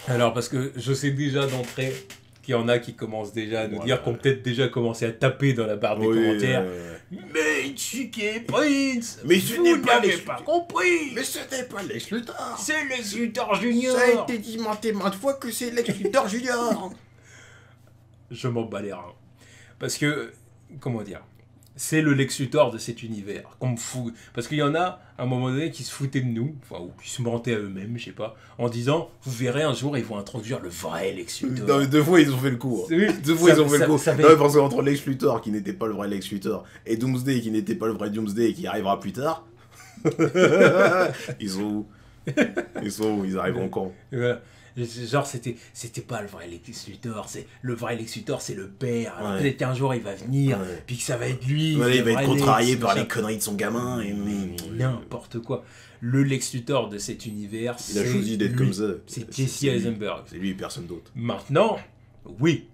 Alors, parce que je sais déjà d'entrée qu'il y en a qui commencent déjà à nous dire qu'on peut-être déjà commencé à taper dans la barre des commentaires. Mais Chicky Prince, mais ce n'est pas Lex pas compris. Mais ce n'est pas Lex Luthor. C'est Lex Luthor Junior. Ça a été dit maintes fois que c'est Lex Luthor Junior. Je m'en bats les reins. Parce que, comment dire, c'est le Lex Luthor de cet univers. Qu'on me fout. Parce qu'il y en a, à un moment donné, qui se foutaient de nous, enfin, ou qui se mentaient à eux-mêmes, je sais pas, en disant, vous verrez un jour, ils vont introduire le vrai Lex Luthor. Non, mais deux fois, ils ont fait le coup. Oui, deux fois, ils ont fait le coup. Non, parce qu'entre Lex Luthor, qui n'était pas le vrai Lex Luthor, et Doomsday, qui n'était pas le vrai Doomsday, et qui arrivera plus tard, ils sont où? Ils arriveront quand? Voilà. Genre, c'était pas le vrai Lex Luthor, le vrai Lex Luthor, c'est le père. Alors peut-être qu'un jour il va venir, puis que ça va être lui. Ouais, il va être contrarié par les conneries de son gamin. N'importe quoi. Le Lex Luthor de cet univers, il a choisi d'être comme ça. C'est Jesse Eisenberg. C'est lui et personne d'autre. Maintenant, oui,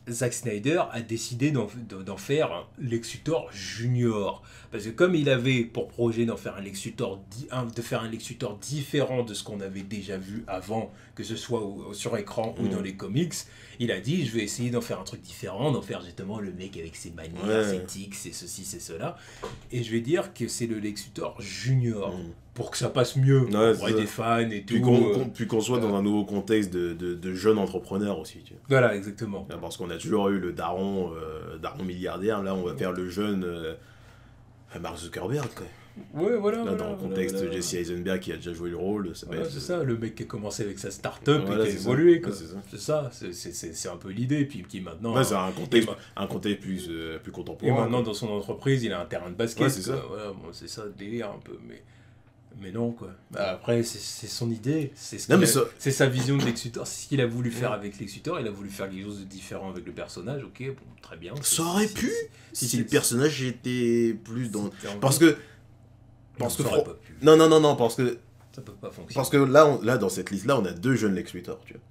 Zack Snyder a décidé d'en faire un Lex Luthor Junior. Parce que comme il avait pour projet d'en faire un Lex Luthor, de faire un Lex Luthor différent de ce qu'on avait déjà vu avant, que ce soit sur écran ou dans les comics, il a dit, je vais essayer d'en faire un truc différent, d'en faire justement le mec avec ses manières, ses tics, c'est ceci, c'est cela. Et je vais dire que c'est le Lex Luthor Junior. pour que ça passe mieux, Ouais, auprès des fans et tout. Puis qu'on soit dans un nouveau contexte de jeunes entrepreneurs aussi. Tu vois. Voilà, exactement. Parce qu'on a toujours eu le daron milliardaire, là on va faire le jeune Mark Zuckerberg. Quoi. Ouais, voilà. Là, dans le contexte, Jesse Eisenberg qui a déjà joué le rôle, ça va être... C'est ça, le mec qui a commencé avec sa start-up Voilà, et qui a évolué. Ouais, c'est ça, c'est un peu l'idée. Puis qui maintenant. Ouais, c'est un contexte plus contemporain. Et maintenant, dans son entreprise, il a un terrain de basket. Ouais, c'est ça. Voilà, bon, c'est ça le délire un peu. Mais non, quoi. Bah, après, c'est son idée. C'est sa vision de Lex Luthor. C'est ce qu'il a voulu faire avec Lex Luthor. Il a voulu faire quelque chose de différent avec le personnage. Ok, bon, très bien. Ça aurait pu si le personnage était plus dans... Parce que parce que ça peut pas fonctionner. Parce que là dans cette liste là on a deux jeunes Lex Luthor, tu vois.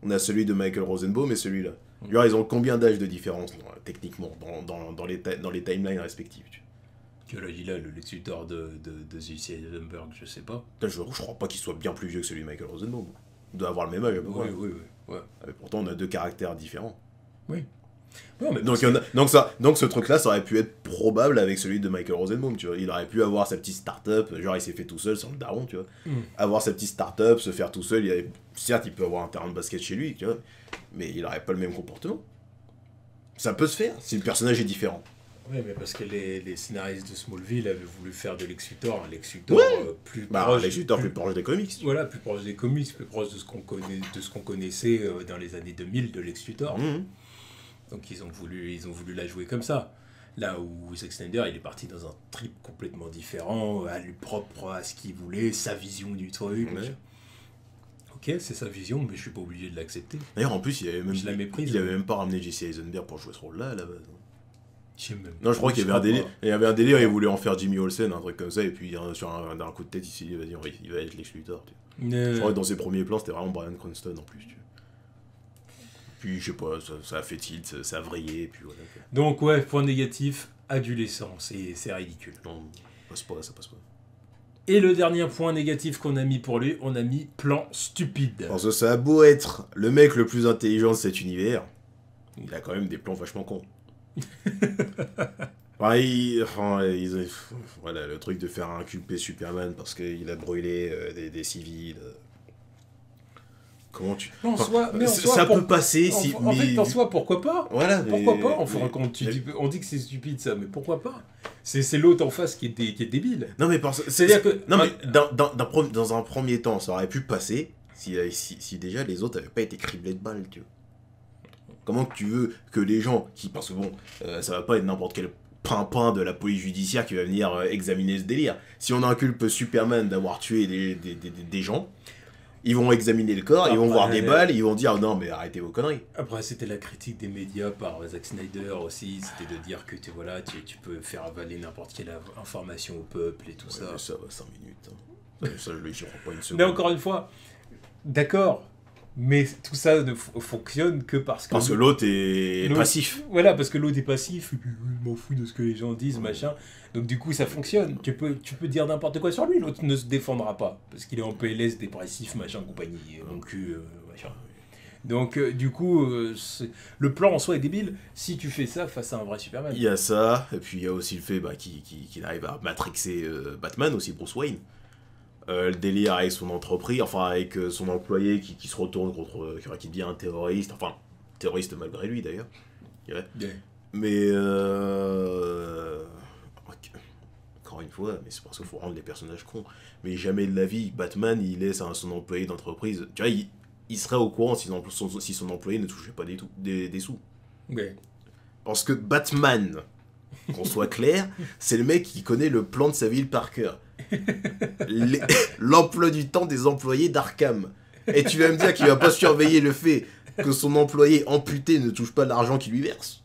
On a celui de Michael Rosenbaum et celui-là. Genre, ils ont combien d'âges de différence techniquement dans les timelines respectives, tu vois. Il a le Lex Luthor de Jesse Eisenberg, je sais pas. Je crois pas qu'il soit bien plus vieux que celui de Michael Rosenbaum. Il doit avoir le même âge à peu près. Oui. Mais pourtant on a deux caractères différents. Oui. Non, mais donc ce truc-là, ça aurait pu être probable avec celui de Michael Rosenbaum, tu vois. Il aurait pu avoir sa petite start-up, genre il s'est fait tout seul sans le daron, tu vois. Avoir sa petite start-up, se faire tout seul, certes il peut avoir un terrain de basket chez lui, tu vois, mais il aurait pas le même comportement. Ça peut se faire si le personnage est différent. Oui, mais parce que les scénaristes de Smallville avaient voulu faire de Lex Luthor un Lex Luthor plus proche. Lex Luthor plus proche des comics. Voilà, plus proche des comics, plus proche de ce qu'on connaissait dans les années 2000 de Lex Luthor. Donc ils ont voulu la jouer comme ça. Là où Zack Snyder, il est parti dans un trip complètement différent, propre à ce qu'il voulait, sa vision du truc. Ouais. Ok, c'est sa vision, mais je suis pas obligé de l'accepter. D'ailleurs, en plus, il avait même pas ramené Jesse Eisenberg pour jouer ce rôle-là, à la base. Je crois qu'il y avait un délire, il voulait en faire Jimmy Olsen, un truc comme ça, et puis sur un coup de tête, il s'est dit, vas-y, il va être Lex Luthor. Je crois que dans ses premiers plans, c'était vraiment Bryan Cranston en plus, tu vois. Puis, je sais pas, ça a fait tilt, ça a vrillé, et puis voilà. Quoi. Donc, ouais, point négatif, adolescent, c'est ridicule. Non, ça passe pas. Et le dernier point négatif qu'on a mis pour lui, on a mis plan stupide. Parce que ça a beau être le mec le plus intelligent de cet univers, il a quand même des plans vachement cons. Voilà, le truc de faire inculper Superman parce qu'il a brûlé des civils... Comment tu... ça peut passer si... En fait, en soi, pourquoi pas? Voilà, pourquoi pas? Enfin, on dit que c'est stupide, ça, mais pourquoi pas? C'est l'autre en face qui est débile. Non, mais c'est-à-dire que... Non, mais dans un premier temps, ça aurait pu passer si déjà les autres n'avaient pas été criblés de balles, tu vois. Comment tu veux que les gens qui... Parce que bon, ça va pas être n'importe quel pimpin de la police judiciaire qui va venir examiner ce délire. Si on inculpe Superman d'avoir tué des gens... Ils vont examiner le corps, ils vont voir des balles, ils vont dire non mais arrêtez vos conneries. Après c'était la critique des médias par Zack Snyder aussi, c'était de dire que tu peux faire avaler n'importe quelle information au peuple et tout ça. Mais ça va 5 minutes. Hein. Ça je lui crois pas une seconde. Mais encore une fois, d'accord, mais tout ça ne fonctionne que parce que l'autre est passif. Voilà, parce que l'autre est passif, je m'en fous de ce que les gens disent, machin. Donc du coup ça fonctionne, tu peux dire n'importe quoi sur lui, l'autre ne se défendra pas, parce qu'il est en PLS, dépressif, machin, compagnie, mon cul, machin. Donc du coup, le plan en soi est débile, si tu fais ça face à un vrai Superman. Il y a ça, et puis il y a aussi le fait qu'il arrive à matrixer Batman, aussi Bruce Wayne. Le délire avec son entreprise, enfin avec son employé qui se retourne contre, qui devient un terroriste, enfin terroriste malgré lui d'ailleurs. Ouais. Yeah. Mais encore une fois, mais c'est parce qu'il faut rendre les personnages cons. Mais jamais de la vie, Batman, il laisse son employé d'entreprise. Tu vois, il serait au courant si son employé ne touchait pas des sous. Ouais. Parce que Batman, qu'on soit clair, c'est le mec qui connaît le plan de sa ville par cœur. L'emploi du temps des employés d'Arkham. Et tu vas me dire qu'il va pas surveiller le fait que son employé amputé ne touche pas l'argent qu'il lui verse.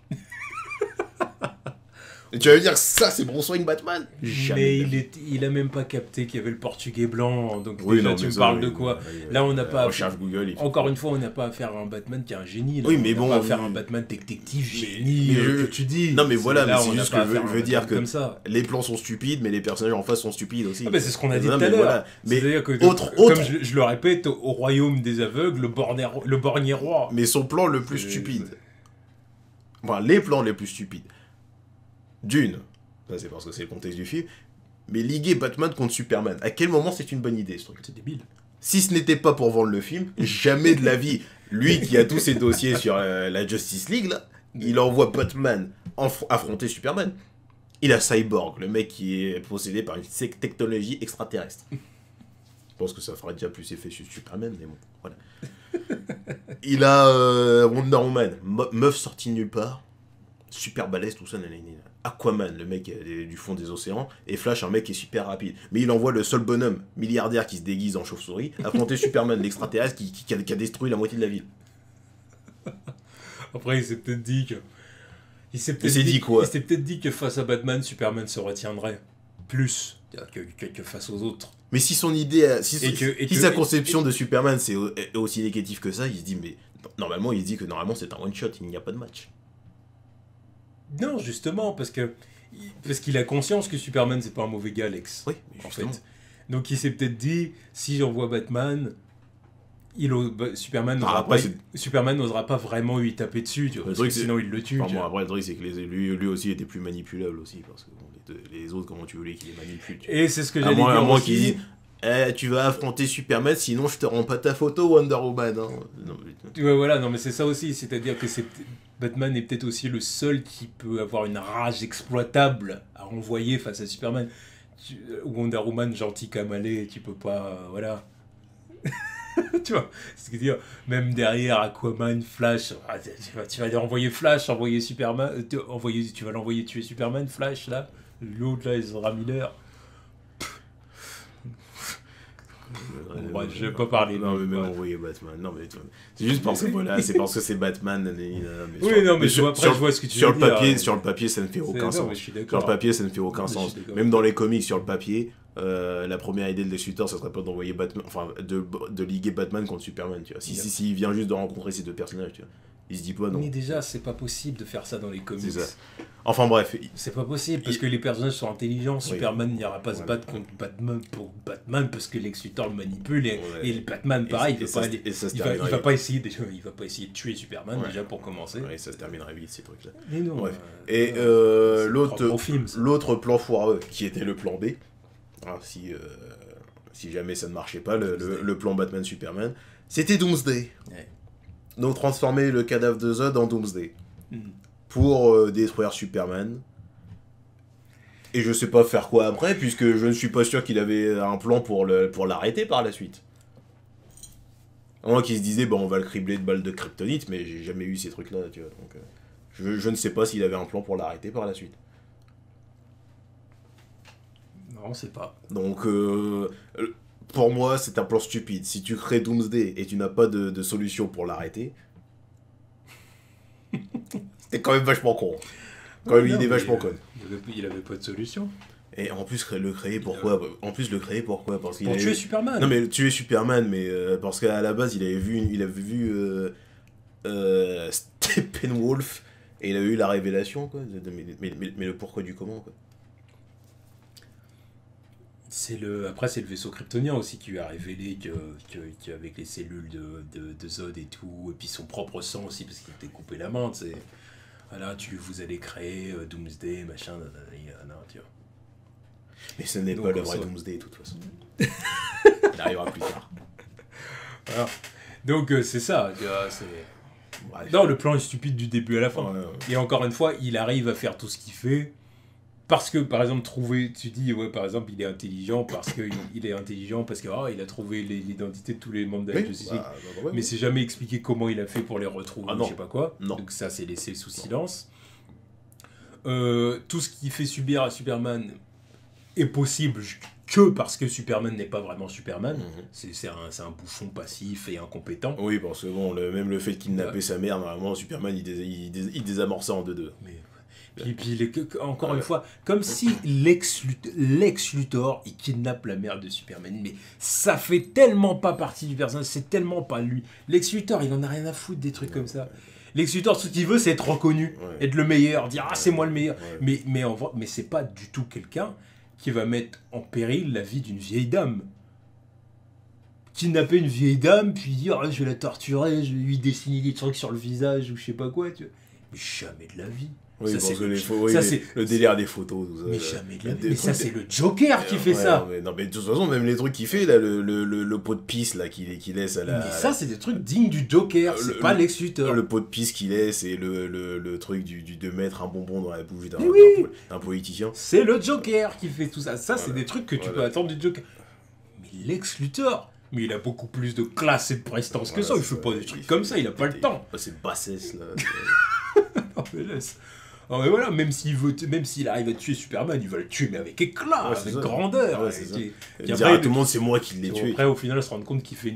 Et tu vas me dire ça c'est Bruce Wayne Batman? Mais il a même pas capté qu'il y avait le portugais blanc, donc oui, déjà tu me parles de quoi? Là on n'a pas Google, encore une fois on n'a pas affaire à un Batman qui est un génie, là. Oui, mais on n'a pas affaire à un Batman détective génie que tu dis. Non mais voilà, mais c'est juste que je veux dire que les plans sont stupides mais les personnages en face sont stupides aussi. Ah bah c'est ce qu'on a dit tout à l'heure. Voilà. C'est-à-dire que comme je le répète, au royaume des aveugles, le borgné roi. Mais son plan le plus stupide. Enfin, les plans les plus stupides. D'une, ça c'est parce que c'est le contexte du film, Mais liguer Batman contre Superman, à quel moment c'est une bonne idée ce truc? C'est débile. Si ce n'était pas pour vendre le film, jamais de la vie, lui qui a tous ses dossiers sur la Justice League, là, il envoie Batman affronter Superman. Il a Cyborg, le mec qui est possédé par une technologie extraterrestre. Je pense que ça ferait déjà plus effet sur Superman, mais bon, voilà. Il a Wonder Woman, meuf sortie de nulle part, super balèze, tout ça, nanana. Aquaman, le mec du fond des océans, et Flash, un mec qui est super rapide. Mais il envoie le seul bonhomme milliardaire qui se déguise en chauve-souris affronter Superman, l'extraterrestre qui a détruit la moitié de la ville. Après, il s'est peut-être dit que... Il s'est peut-être dit que face à Batman, Superman se retiendrait plus que face aux autres. Mais si son idée, si sa conception de Superman c'est aussi négatif que ça, il se dit mais normalement il se dit que normalement c'est un one shot, il n'y a pas de match. Non, justement parce qu'il a conscience que Superman c'est pas un mauvais gars, Lex. Oui, en fait. Donc il s'est peut-être dit si j'envoie Batman, Superman n'osera pas vraiment lui taper dessus, tu vois, parce que sinon il le tue. Enfin, bon, après le truc c'est que lui aussi était plus manipulable aussi parce que bon, les autres comment tu voulais qu'il les manipule. Et c'est ce que j'allais dire à moins aussi. Qu'il dit tu vas affronter Superman sinon je te rends pas ta photo Wonder Woman. Hein. Non, ouais, voilà, non mais c'est ça aussi, c'est-à-dire que Batman est peut-être aussi le seul qui peut avoir une rage exploitable à renvoyer face à Superman. Wonder Woman gentil comme elle est, tu peux pas, voilà. Tu vois, c'est ce que dire, même derrière Aquaman, Flash, tu vas envoyer Flash, envoyer Superman, tu vas l'envoyer tuer Superman, Flash là, l'autre là, Ezra Miller. Je vais pas parler. Non, mais même envoyer Batman. Non, mais c'est juste parce que voilà, c'est parce que c'est Batman. Oui, non, mais je vois ce que tu veux dire. Sur le papier, ça ne fait aucun sens. Sur le papier, ça ne fait aucun sens. Même dans les comics, sur le papier, la première idée de Lex Luthor, ça serait pas d'envoyer Batman, enfin, de liguer Batman contre Superman, tu vois. Si il vient juste de rencontrer ces deux personnages, tu vois. Il se dit pas non. Mais déjà, c'est pas possible de faire ça dans les comics. C'est ça. Enfin bref. C'est pas possible parce que les personnages sont intelligents. Superman n'ira pas se battre contre Batman pour Batman parce que Lex Luthor le manipule et le Batman pareil. Il va pas essayer de tuer Superman déjà pour commencer. Ouais, ça se terminerait vite ces trucs là. Mais non. Bref. Et l'autre plan foireux qui était le plan B. Alors, si jamais ça ne marchait pas, le plan Batman Superman, c'était Doomsday. Ouais. Donc transformer le cadavre de Zod en Doomsday. Pour détruire Superman. Et je sais pas faire quoi après, puisque je ne suis pas sûr qu'il avait un plan pour l'arrêter par la suite. À moins qu'il se disait, on va le cribler de balles de kryptonite, mais j'ai jamais eu ces trucs-là, tu vois. Donc, je ne sais pas s'il avait un plan pour l'arrêter par la suite. Non, on sait pas. Donc, pour moi, c'est un plan stupide. Si tu crées Doomsday et tu n'as pas de solution pour l'arrêter... C'était quand même vachement con. Une idée vachement conne. Il avait pas de solution. Et en plus, le créer pourquoi parce qu'il pour tuer Superman. Non mais tuer Superman, mais parce qu'à la base, il avait vu Steppenwolf et il avait eu la révélation, quoi. Mais le pourquoi du comment, quoi. Après, c'est le vaisseau kryptonien aussi qui lui a révélé qu'avec les cellules de Zod et tout, et puis son propre sang aussi, parce qu'il était coupé la main, tu sais. Voilà, vous allez créer Doomsday, machin, non, tu vois. Mais ce n'est pas le vrai Doomsday, de toute façon. Il arrivera plus tard. Voilà. Donc, c'est ça, tu vois, non, le plan est stupide du début à la fin. Ouais. Et encore une fois, il arrive à faire tout ce qu'il fait. Parce que, par exemple, tu dis, ouais, par exemple, il est intelligent parce qu'il a trouvé l'identité de tous les membres de la Justice League. Mais c'est jamais expliqué comment il a fait pour les retrouver, je sais pas quoi. Non. Donc ça, c'est laissé sous silence. Tout ce qui fait subir à Superman est possible que parce que Superman n'est pas vraiment Superman. C'est un bouffon passif et incompétent. Oui, parce que même le fait de kidnapper sa mère, normalement, Superman, il désamorce ça en deux. Mais... Puis encore une fois, comme si Lex Luthor, il kidnappe la mère de Superman. Mais ça fait tellement pas partie du personnage, c'est tellement pas lui. Lex Luthor, il en a rien à foutre des trucs comme ça. Lex Luthor, ce qu'il veut, c'est être reconnu, être le meilleur, dire « Ah, c'est moi le meilleur ». Mais c'est pas du tout quelqu'un qui va mettre en péril la vie d'une vieille dame. Kidnapper une vieille dame, puis dire je vais la torturer, je vais lui dessiner des trucs sur le visage ou je sais pas quoi. Tu vois. Mais jamais de la vie. Oui, Ça, parce c'est que le- oui, c'est... le délire des photos, tout ça. Mais jamais de la vie. Des Mais ça, trucs- c'est le Joker qui fait Ouais, ça. non, mais de toute façon, même les trucs qu'il fait, là, le pot de pisse là, qu'il laisse à la. Mais ça, c'est des trucs dignes du Joker, c'est pas Lex Luthor. Le pot de pisse qu'il laisse et le truc de mettre un bonbon dans la bouche d'un Mais oui. d'un politicien. C'est le Joker qui fait tout ça. Ça, c'est Voilà. des trucs que tu Voilà. peux attendre du Joker. Mais Lex Luthor, mais il a beaucoup plus de classe et de prestance que ça. Il fait pas des trucs comme ça, il a pas le temps. C'est bassesse là. Oh, mais laisse. Oh, mais voilà, même s'il arrive à tuer Superman, il va le tuer, mais avec éclat, Ouais, c'est avec ça. grandeur. Ouais, c'est ça. Puis Il après, dira à tout le monde, c'est moi qui l'ai tué. après, au final, se rendre compte qu'il a fait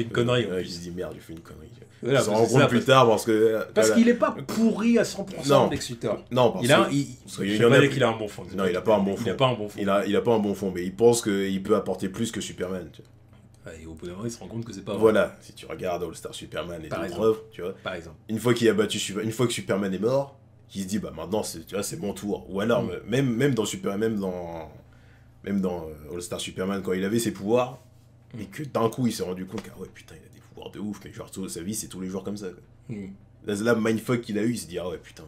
une connerie. en Ouais, plus. il se dit merde, j'ai fait une connerie. Voilà, il s'en parce rend que compte ça, plus tard parce que. Parce voilà. qu'il est pas pourri à 100%, Non. Lex Luthor. Non, parce Il a, que. il, parce je qu'il sais y en pas a dire plus- qu'il a un bon fond. Non, il a pas un bon fond. Il a pas un bon fond. Il a pas un bon fond, mais il pense qu'il peut apporter plus que Superman. Tu vois. Ouais, et au bout d'un moment, il se rend compte que c'est pas vrai. Voilà, si tu regardes All Star Superman et Par d'autres exemple. œuvres, tu vois. Par exemple. Une fois qu'il a battu une fois que Superman est mort, il se dit bah maintenant tu vois, c'est mon tour. Ou alors même dans All Star Superman quand il avait ses pouvoirs et que d'un coup il s'est rendu compte que ah ouais putain il a des pouvoirs de ouf mais genre toute sa vie c'est tous les jours comme ça. Quoi. Mm. Là mindfuck qu'il a eu, il se dit ah ouais putain.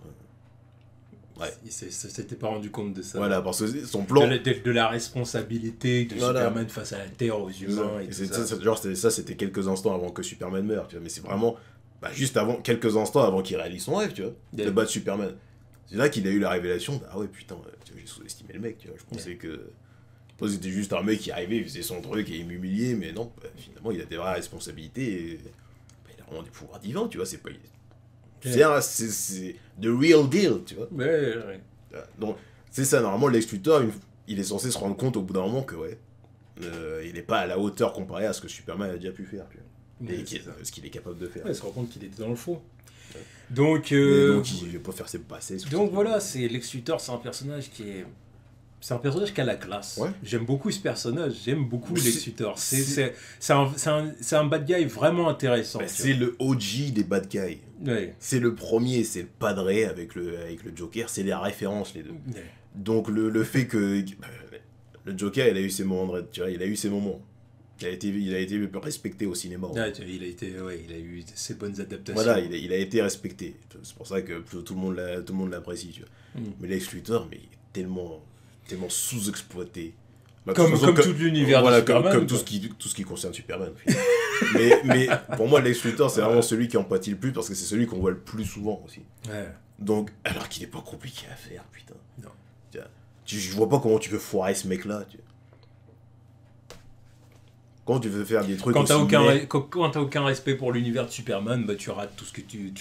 Ouais. Il s'était pas rendu compte de ça. Voilà parce que son plan De la responsabilité de Voilà. Superman face à la Terre, aux humains et tout ça. C'était quelques instants avant que Superman meure, tu vois, mais c'est vraiment juste avant, quelques instants avant qu'il réalise son rêve, tu vois, de Yeah. battre Superman. C'est là qu'il a eu la révélation, ah ouais putain, tu vois, j'ai sous-estimé le mec, tu vois, je pensais que c'était juste un mec qui arrivait, il faisait son truc et il m'humiliait, mais non, finalement il a des vraies responsabilités et il a vraiment des pouvoirs divins, tu vois, c'est pas... C'est the real deal, tu vois. Ouais. Donc, c'est ça, normalement, Lex Luthor, il est censé se rendre compte au bout d'un moment que, ouais, il n'est pas à la hauteur comparé à ce que Superman a déjà pu faire, tu vois. Ouais, Et c'est ça. ce qu'il est capable de faire. Ouais, il se rend compte qu'il était dans le faux. Ouais. Donc, Et donc, il ne va pas faire ses passés. donc voilà, c'est Lex Luthor, c'est un personnage qui est... C'est un personnage qui a la classe. Ouais. J'aime beaucoup ce personnage, j'aime beaucoup Mais Lex Luthor. C'est un bad guy vraiment intéressant. Bah, tu c'est le OG des bad guys. vois. Ouais. C'est le premier, c'est le padré avec le Joker, c'est les références, les deux. Ouais. Donc, le fait que... le Joker, il a eu ses moments de tu vois, il a eu ses moments. Il a été respecté au cinéma. Ouais, tu vois, il a eu ses bonnes adaptations. Voilà, il a été respecté. C'est pour ça que tout le monde l'apprécie. Tu vois. Mm. Mais Lex Luthor, mais il est tellement sous-exploité. Bah, Comme de toute façon, tout l'univers voilà, de Superman. comme tout ce qui concerne Superman. mais pour moi, Lex Luthor, c'est vraiment celui qui empathie le plus parce que c'est celui qu'on voit le plus souvent aussi. Ouais. Donc, alors qu'il est pas compliqué à faire, putain. Non. Tu vois, je vois pas comment tu peux foirer ce mec-là. Tu vois. Quand tu veux faire des trucs Quand t'as aussi aucun respect pour l'univers de Superman, bah tu rates tout ce que tu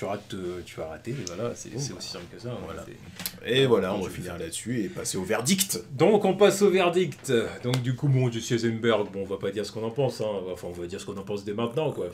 vas rater. Et voilà, c'est aussi simple que ça. Voilà. C'est- Et voilà, on Quand va tu finir là-dessus et passer au verdict. Donc on passe au verdict. Donc du coup, bon, Jesse Eisenberg, bon, on va pas dire ce qu'on en pense. Hein. Enfin, on va dire ce qu'on en pense dès maintenant, quoi.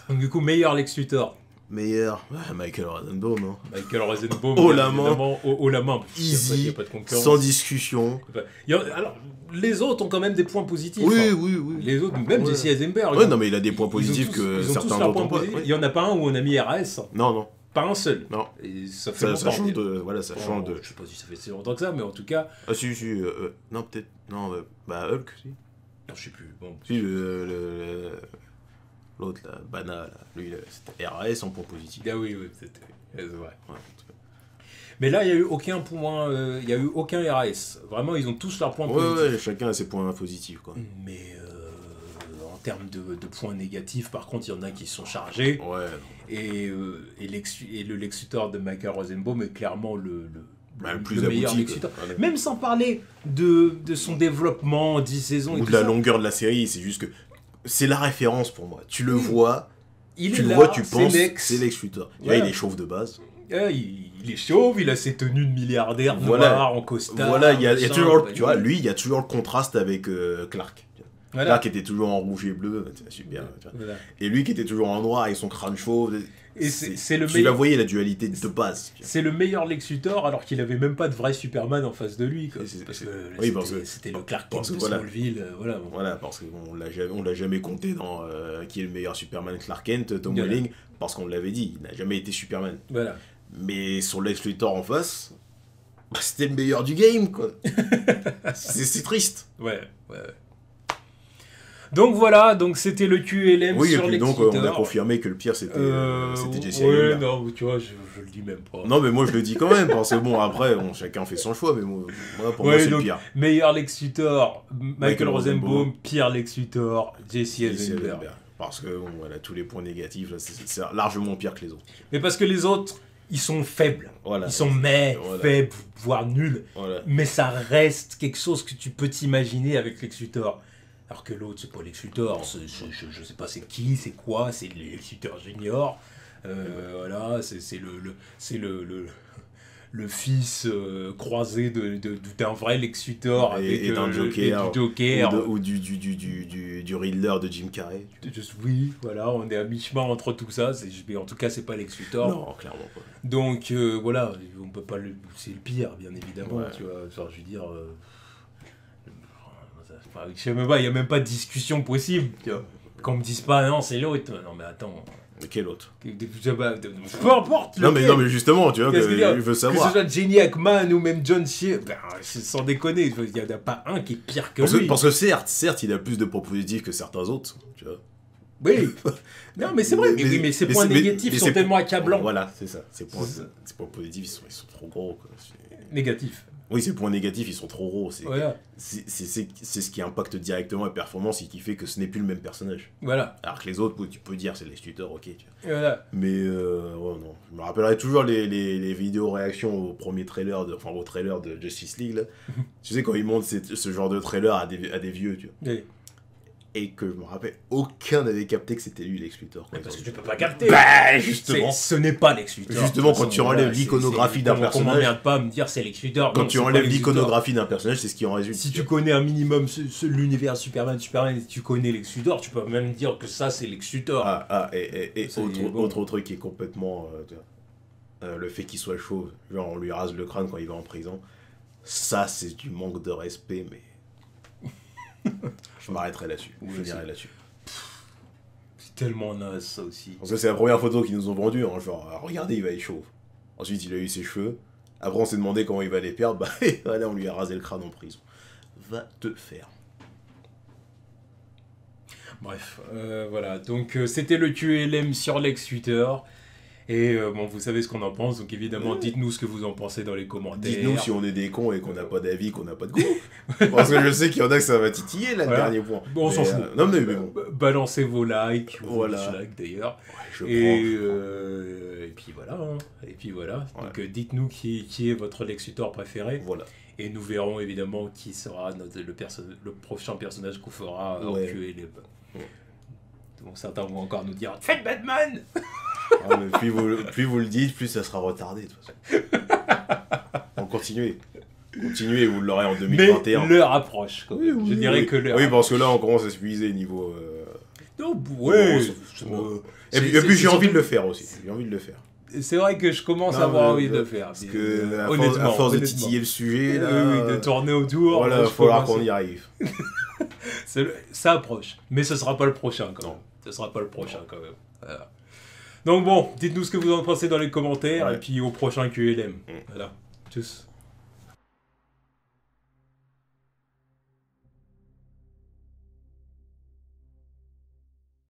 Donc du coup, meilleur Lex Luthor. Meilleur, Michael Rosenbaum, hein. Michael Rosenbaum. Haut la main. évidemment, haut la main. Easy, Il n'y a pas de concurrence. sans discussion. Alors, les autres ont quand même des points positifs. Oui, hein. oui, oui. Les autres, même Ouais. Jesse Eisenberg. Ouais, non, mais il a des points ils ont positifs tous- que ils ont tous certains leurs d'autres points n'ont pas. positifs. Ouais. Il y en a pas un où on a mis RS. Non, non, Pas un seul. non. Et ça fait Ça longtemps. change de. Voilà, ça change de. Je sais pas si ça fait si longtemps que ça, mais en tout cas, Ah, si, non, peut-être. Non, Hulk, si. non, je sais plus. Bon. Si, l'autre, là, Bana, là. Lui, c'était RAS en point positif. Ah oui, c'était c'est vrai. Ouais. Mais là, il y a eu aucun point, il y a eu aucun RAS. Vraiment, ils ont tous leurs points positifs. Ouais, chacun a ses points positifs, quoi. Mais en termes de points négatifs, par contre, il y en a qui sont chargés. Ouais. Et le Lex Luthor de Michael Rosenbaum est clairement le plus meilleur abouti, Lex Luthor. quoi. Voilà. Même sans parler de son développement en 10 saisons. et Ou tout de la ça. longueur de la série, c'est juste que. C'est la référence pour moi. Tu le vois, Il tu est le là, vois, tu c'est penses, Lex. c'est Lex Luthor. Voilà. Là, il est chauve de base. Il est chauve, il a ses tenues de milliardaire Voilà. noir en costard. Voilà, il y a machin, toujours, tu vois, compagnie. lui, il y a toujours le contraste avec Clark. Voilà. Clark était toujours en rouge et bleu, c'est super. Tu vois. Voilà. Et lui qui était toujours en noir avec son crâne chauve. Et c'est le Tu meilleur. la voyais la dualité de base. Tu vois. C'est le meilleur Lex Luthor alors qu'il avait même pas de vrai Superman en face de lui. Quoi. Parce que Oui, parce que- c'était le Clark parce Kent que de voilà. Smallville. Voilà, bon. Voilà, parce qu'on l'a jamais compté dans qui est le meilleur Superman, Clark Kent, Tom Voilà. Welling, parce qu'on l'avait dit, il n'a jamais été Superman. Voilà. Mais sur Lex Luthor en face, bah, c'était le meilleur du game, quoi. c'est triste. Ouais. Donc voilà, donc c'était le QLM Oui, et sur puis Lex donc Luthor. on a confirmé que le pire c'était Jesse Ouais, Eisenberg. non, tu vois, je le dis même pas. Non, mais moi je le dis quand même, parce que bon, après, chacun fait son choix, mais moi, pour moi c'est le donc, pire. meilleur Lex Luthor, Michael Michael Rosenbaum, Rosenbaum. pire Lex Luthor, Jesse Jesse Eisenberg. Eisenberg. Parce que bon, voilà, tous les points négatifs, là, c'est largement pire que les autres. Mais parce que les autres, ils sont faibles. Voilà. Ils sont Voilà. faibles, voire nuls. Voilà. Mais ça reste quelque chose que tu peux t'imaginer avec Lex Luthor. Alors que l'autre, c'est pas Lex Luthor. Je sais pas c'est qui, c'est quoi, c'est Lex Luthor Junior. Voilà, c'est le fils croisé d'un vrai Lex Luthor avec Et d'un Joker. du Joker. Ou du Riddler de Jim Carrey. Oui, voilà, on est à mi-chemin entre tout ça. Mais en tout cas, c'est pas Lex Luthor. Non, clairement pas. Donc voilà, on peut pas c'est le pire, bien évidemment. Ouais. Tu vois, enfin, je veux dire, je sais même pas, il y a même pas de discussion possible. Tu vois. Qu'on me dise pas non, c'est l'autre. Non mais attends. Quel autre? Peu importe. Non mais justement, tu vois, Qu'est-ce qu'il y a je veux Que ce savoir. soit Jenny Hackman ou même John Shea, sans déconner, il n'y en a pas un qui est pire que lui. Parce que certes, il a plus de points positifs que certains autres, tu vois. Oui. Non mais c'est vrai. Mais ces points négatifs sont tellement accablants. Voilà, c'est ça. Ces points positifs, ils sont trop gros, quoi. Négatifs. Oui, ces points négatifs, ils sont trop gros. Voilà. C'est ce qui impacte directement la performance et qui fait que ce n'est plus le même personnage. Voilà. Alors que les autres, tu peux dire c'est Lex Luthor, ok. Tu vois. Voilà. Mais ouais, non. Je me rappellerai toujours les vidéos réactions au premier trailer, au trailer de Justice League. Là. Tu sais, quand ils montrent ce genre de trailer à des vieux, tu vois. Oui. Et que je me rappelle, aucun n'avait capté que c'était lui Lex Luthor. Parce que tu peux pas capter. Bah, justement. Ce n'est pas Lex Luthor. Justement, quand tu enlèves l'iconographie d'un personnage. Comment m'emmerde pas à me dire c'est Lex Luthor. Quand tu enlèves l'iconographie d'un personnage, c'est ce qui en résulte. Si tu connais un minimum l'univers Superman, et tu connais Lex Luthor, tu peux même dire que ça c'est Lex Luthor. Et autre truc qui est complètement. Le fait qu'il soit chauve, genre on lui rase le crâne quand il va en prison, ça c'est du manque de respect, mais. Je m'arrêterai là-dessus. Oui, je dirai là-dessus. C'est tellement naze ça aussi. Parce que c'est la première photo qu'ils nous ont vendue, hein, genre regardez, il va être chauve. Ensuite, il a eu ses cheveux. Après, on s'est demandé comment il va les perdre. Bah, là, on lui a rasé le crâne en prison. Va te faire. Bref, voilà. Donc, c'était le QLM sur Lex Luthor. Et bon, vous savez ce qu'on en pense. Donc, évidemment, dites-nous ce que vous en pensez dans les commentaires. Dites-nous si on est des cons et qu'on n'a pas d'avis, qu'on n'a pas de goût. Parce que je sais qu'il y en a que ça va titiller, là, le dernier point. Bon, on s'en fout. Non, mais bon. Balancez vos likes, Voilà. vos dislikes d'ailleurs. Ouais, Et puis voilà. Hein. Et puis voilà. Ouais. Donc, dites-nous qui est votre Lex Luthor préféré. Voilà. Et nous verrons évidemment qui sera le prochain personnage qu'on fera en QLM. Ouais. Donc certains vont encore nous dire faites Batman. Ah, mais plus vous le dites, plus ça sera retardé, de toute façon. Donc continuez. Continuez, vous l'aurez en 2021. Mais l'heure approche. Quand même. Je dirais que l'heure. Oui, parce que là, on commence à s'épuiser niveau. Non, ouais. Et puis j'ai envie de le faire aussi. J'ai envie de le faire. C'est vrai que je commence à avoir envie de le faire. Parce que à force de titiller le sujet, là, de tourner autour. Voilà, il va falloir qu'on y arrive. Ça approche. Mais ce sera pas le prochain quand même. Ce sera pas le prochain quand même. Voilà. Donc bon, dites-nous ce que vous en pensez dans les commentaires. Ouais. Et puis au prochain QLM. Voilà. Tchuss.